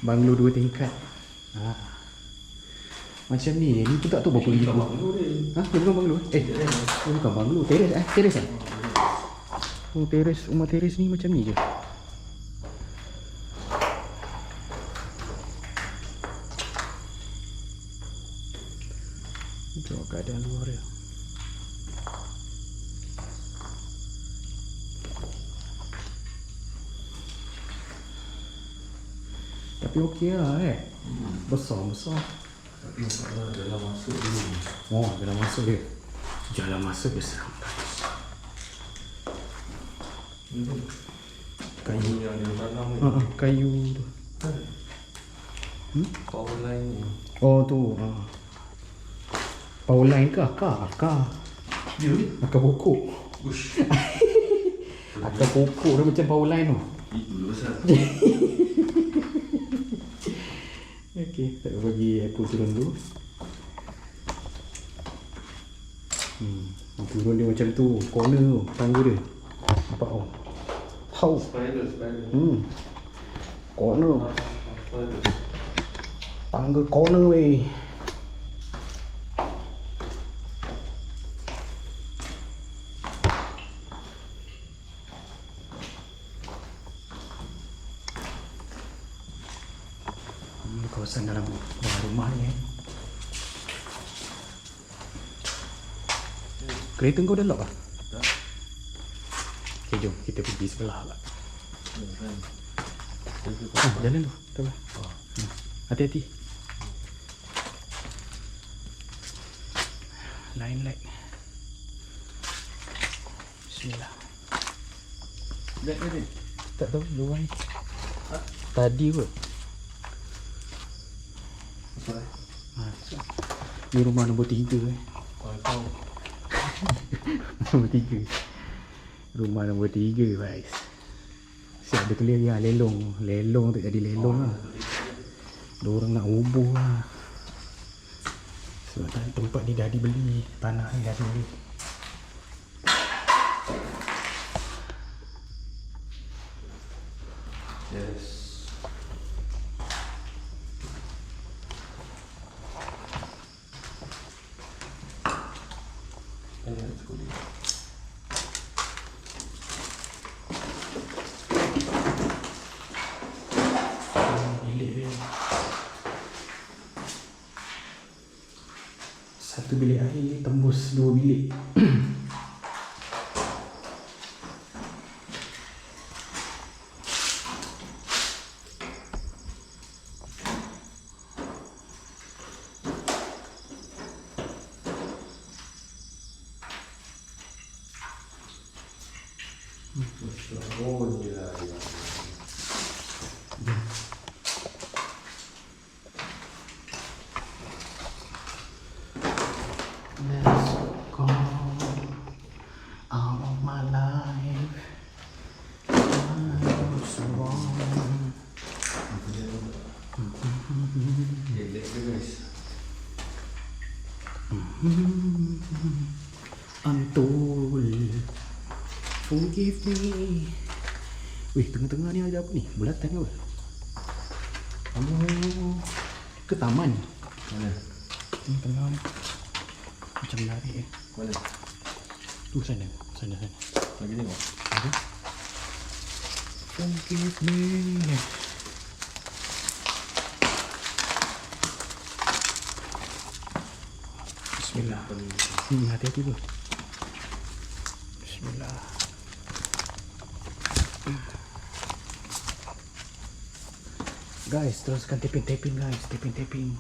Banglo 2 tingkat. Macam ni pun tak tahu berapa ribu. Dia bukan banglo. Bukan banglo, teres teres lah. Oh, teres, rumah teres ni macam ni je. Tengok keadaan luar dia. Tapi okey lah Besar. Tapi dalam masuk dulu. Oh, dalam masuk dia. Jalan masuk dia seram. Kayu yang dia tanam ni. Kayu tu. Power line ni. Oh tu. Power line ke akar? Akar pokok. Ush. Akar pokok dia macam power line tu. Itu besar. Okey, tak bagi aku turun dulu. Turun dia macam tu, corner tu, tangga dia. Nampak oh. How? Spider. Corner. Tangga corner weh. Kawasan dalam rumah ni Kereta kau dah lock lah? Tak. Okay, jom kita pergi sebelah lah. Kan. Jalan tu, tak apa. Hati-hati. Line light. Bismillah. Lihat tadi. Tak tahu luar ni. Tadi kot. Ni rumah nombor 3 Kau Nombor 3. Rumah nombor 3 guys. Siap dia tulis ya lelong. Lelong tak jadi lelong lah. Diorang nak ubuh lah. Sebab tempat ni dah dibeli. Tanah ni dah dibeli. Yes. Bilik dia. Satu bilik air tembus 2 bilik. Oh, ni lah. Yes. Antul, forgive me. Wih, tengah-tengah ni ada apa ni? Bulatan ke apa? Kamu ke taman? Mana? Tengah macam lari eh. Mana? Tu sana. Lagi tengok. Ada? Forgive me. Bismillah. Hati-hati tu. Bismillah. Guys, teruskan tapping guys. Tapping.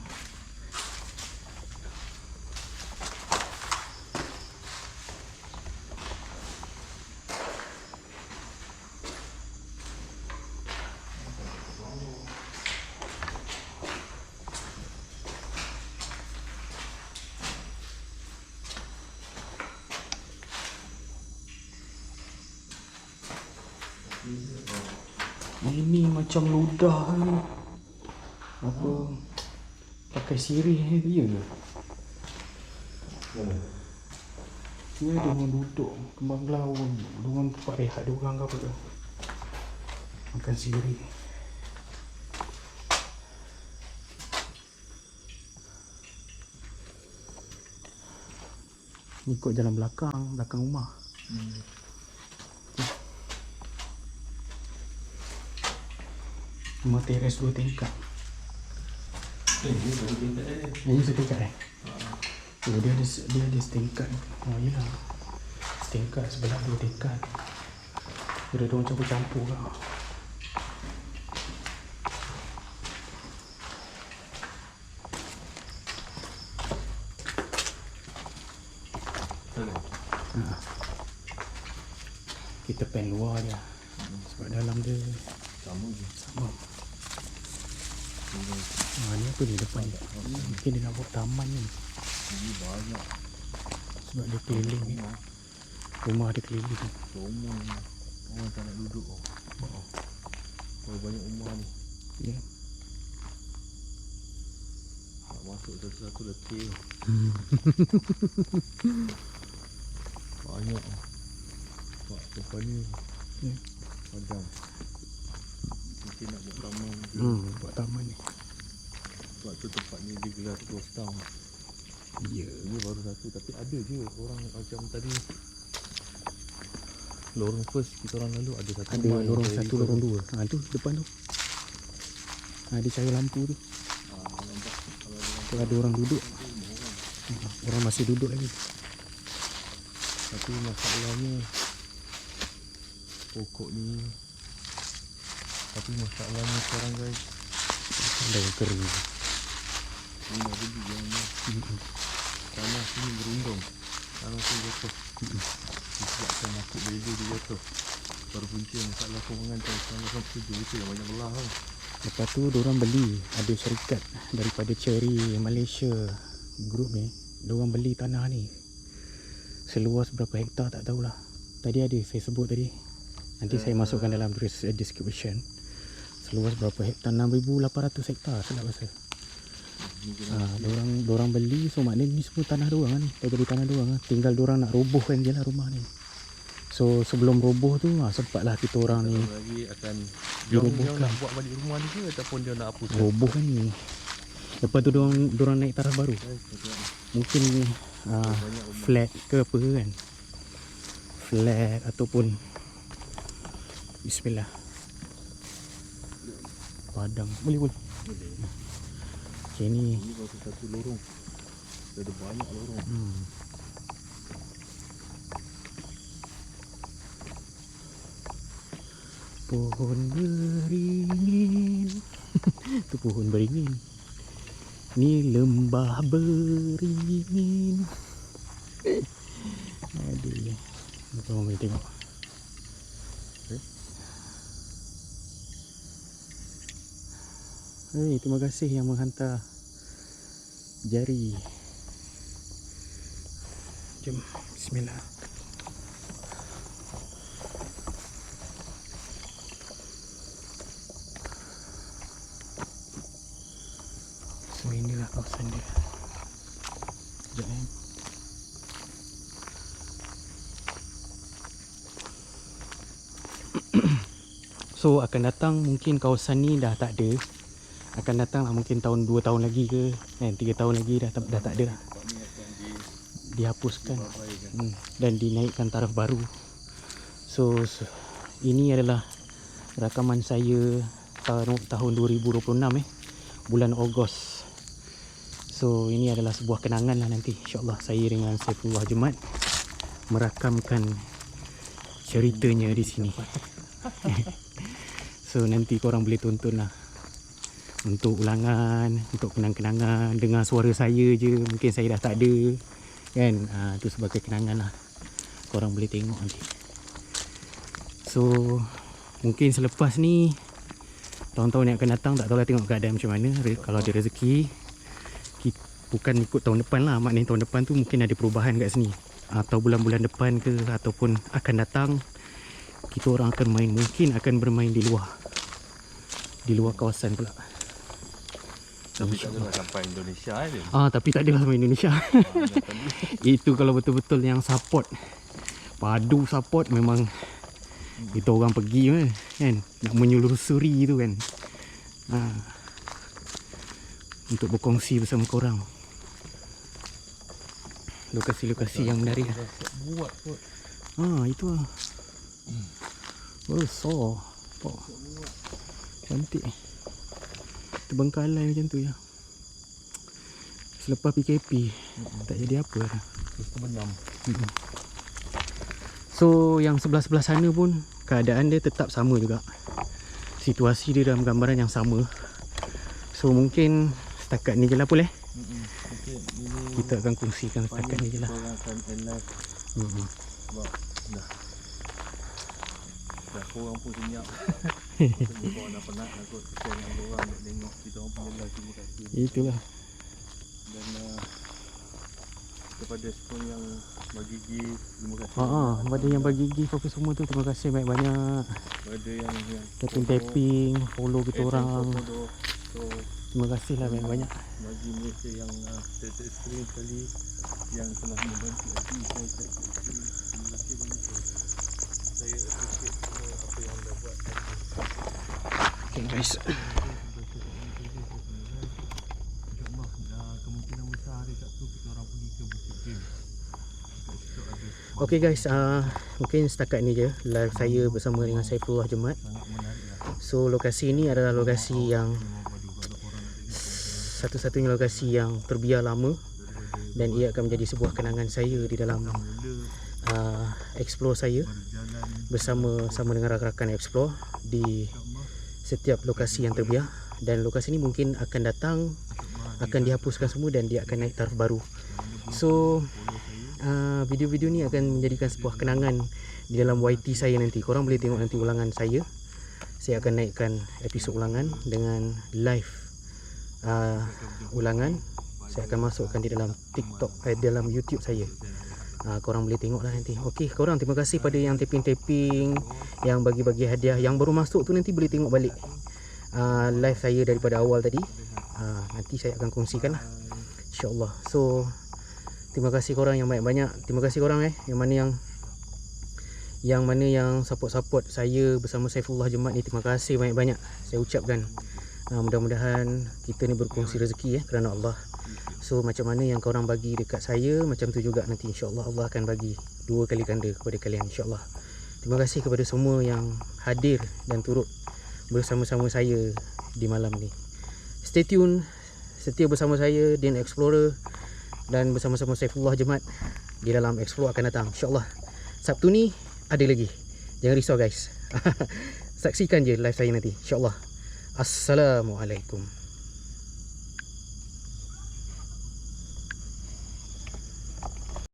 Ini macam ludah ni. Apa pakai sirih ni dia ke? Dia ada orang duduk kembang gelawang, orang tempat rehat dia orang ke apa ke? Makan sirih. Ni ikut jalan belakang rumah. Rumah teres 2 tingkat. Ini baru tingkat dia. Ini setingkat eh? Oh, dia ada setingkat. Oh yelah, setingkat sebelah 2 tingkat. Dia ada orang campur-campur lah. Kita pen luar dia. Sebab dalam dia Sama je. sama. Ni apa ni depan ni? Mungkin dia nak buat taman ni. Ini banyak. Sebab dia keliling ni. Rumah dia keliling. Semua orang tak nak duduk. Kalau banyak rumah ni. Ya. Nak masuk satu-satu letih. Banyak. Sebab depan ni padam. Mungkin nak buat taman ke. Buat taman ni. Sebab tu tempat ni digelar Ghost Town. Ya. Ini baru satu, tapi ada je orang macam tadi lorong first kita orang lalu ada satu Ada rumah yang lorong saya 1, ikut. lorong 2. Tu depan tu. Dia cari lampu tu. Nampak kalau Tu ada orang duduk. Orang masih duduk lagi. tapi masalahnya pokok ni, tapi masalahnya sekarang guys, Dah kering. ni dah beli yang ni tanah sini berundung, tanah tu jatuh disebabkan aku beli dia jatuh. Baru punca masalah pengantar sekarang kan setuju itu yang banyak belah kan. Lepas tu diorang beli, ada syarikat daripada Cherry Malaysia group ni, diorang beli tanah ni seluas berapa hektar tak tahulah. Tadi ada Facebook tadi, nanti saya masukkan dalam description. Seluas berapa hektar, 6,800 hektar tak rasa. Diorang beli, so maknanya ni semua tanah diorang kan, dah jadi tanah diorang kan. Tinggal diorang nak robohkan je lah rumah ni. So sebelum roboh tu sempatlah kita orang ni Lagi akan dirobohkan. dia nak buat balik rumah ni ke ataupun dia nak hapus? roboh kan ni. Lepas tu diorang naik taraf baru. Mungkin flat ke apa ke kan. Flat ataupun bismillah. Padang. Boleh. Okay ni. Ini baru satu lorong. Dia ada banyak lorong. Pohon beringin. Tu pohon beringin. Ni lembah beringin. Aduh. Apa orang boleh tengok. Terima kasih yang menghantar jari. Jom, bismillah. So inilah kawasan dia. Sekejap So akan datang mungkin kawasan ni dah tak ada. Akan datang lah mungkin tahun 2 tahun lagi ke 3 tahun lagi dah tak ada lah. Dihapuskan dan dinaikkan taraf baru. So ini adalah rakaman saya tahun 2026 bulan Ogos. So ini adalah sebuah kenangan lah nanti insyaAllah saya dengan Saifullah Jumat merakamkan ceritanya di sini. So nanti korang boleh tonton lah untuk ulangan, untuk kenang-kenangan. Dengar suara saya je, mungkin saya dah tak ada kan. Itu sebagai kenangan lah, korang boleh tengok nanti. So mungkin selepas ni tahun-tahun yang akan datang tak tahulah, tengok keadaan macam mana. Kalau ada rezeki, bukan ikut tahun depan lah, maknanya tahun depan tu mungkin ada perubahan kat sini, atau bulan-bulan depan ke, ataupun akan datang kita orang akan main, mungkin akan bermain di luar kawasan pula. Tapi tak adalah sampai Indonesia je. Tapi tak adalah sampai Indonesia. Itu kalau betul-betul yang support, padu support, memang kita orang pergi kan, nak menyelusuri tu kan, untuk berkongsi bersama korang lokasi-lokasi yang menarik. Buat kot. Itu lah. So cantik. Terbengkalai macam tu ya. Selepas PKP tak jadi apa dah. So yang sebelah-sebelah sana pun keadaan dia tetap sama juga. Situasi dia dalam gambaran yang sama. So mungkin setakat ni je lah boleh. Kita akan kongsikan setakat ni je lah. Sebab dah korang pun senyap. Korang dah penat lah kot. Kesian dengan korang nak tengok kita orang punya live. Terima kasih. Itulah. Dan kepada semua yang bagi gift, terima kasih. Kepada yang bagi gift apa semua tu, terima kasih banyak-banyak. Kepada yang tapping, follow kita orang. So Terima kasih lah banyak-banyak. bagi mereka yang terskrin sekali, yang telah membantu aku, saya terima kasih banyak. Saya appreciate semua apa yang anda buat. Okay guys, InsyaAllah kemungkinan besar hari Sabtu kita orang pergi ke Bukit Game. okay guys, mungkin setakat ni je live saya bersama dengan Saifullah Jumat. So lokasi ni adalah lokasi yang satu-satunya lokasi yang terbiar lama, dan ia akan menjadi sebuah kenangan saya di dalam explore saya bersama dengan rakan-rakan explore di setiap lokasi yang terbiar. Dan lokasi ni mungkin akan datang, akan dihapuskan semua dan dia akan naik taraf baru. So video-video ni akan menjadikan sebuah kenangan di dalam YT saya nanti. Korang boleh tengok nanti ulangan saya. Saya akan naikkan episod ulangan dengan live ulangan. Saya akan masukkan di dalam TikTok, dalam YouTube saya. Korang boleh tengok lah nanti. Okey, korang terima kasih pada yang tapping-tapping, yang bagi-bagi hadiah. Yang baru masuk tu nanti boleh tengok balik live saya daripada awal tadi. Nanti saya akan kongsikan lah, InsyaAllah. So terima kasih korang yang banyak-banyak. Terima kasih korang yang mana yang support saya bersama Saifullah Jumat ni. Terima kasih banyak-banyak saya ucapkan. Mudah-mudahan kita ni berkongsi rezeki kerana Allah. So macam mana yang korang bagi dekat saya, macam tu juga nanti insyaAllah Allah akan bagi 2 kali ganda kepada kalian insyaAllah. Terima kasih kepada semua yang hadir dan turut bersama-sama saya di malam ni. Stay tune, setia bersama saya Din Explorer dan bersama-sama Saifullah Jumat di dalam Explore akan datang insyaAllah. Sabtu ni ada lagi, jangan risau guys. Saksikan je live saya nanti insyaAllah. Assalamualaikum.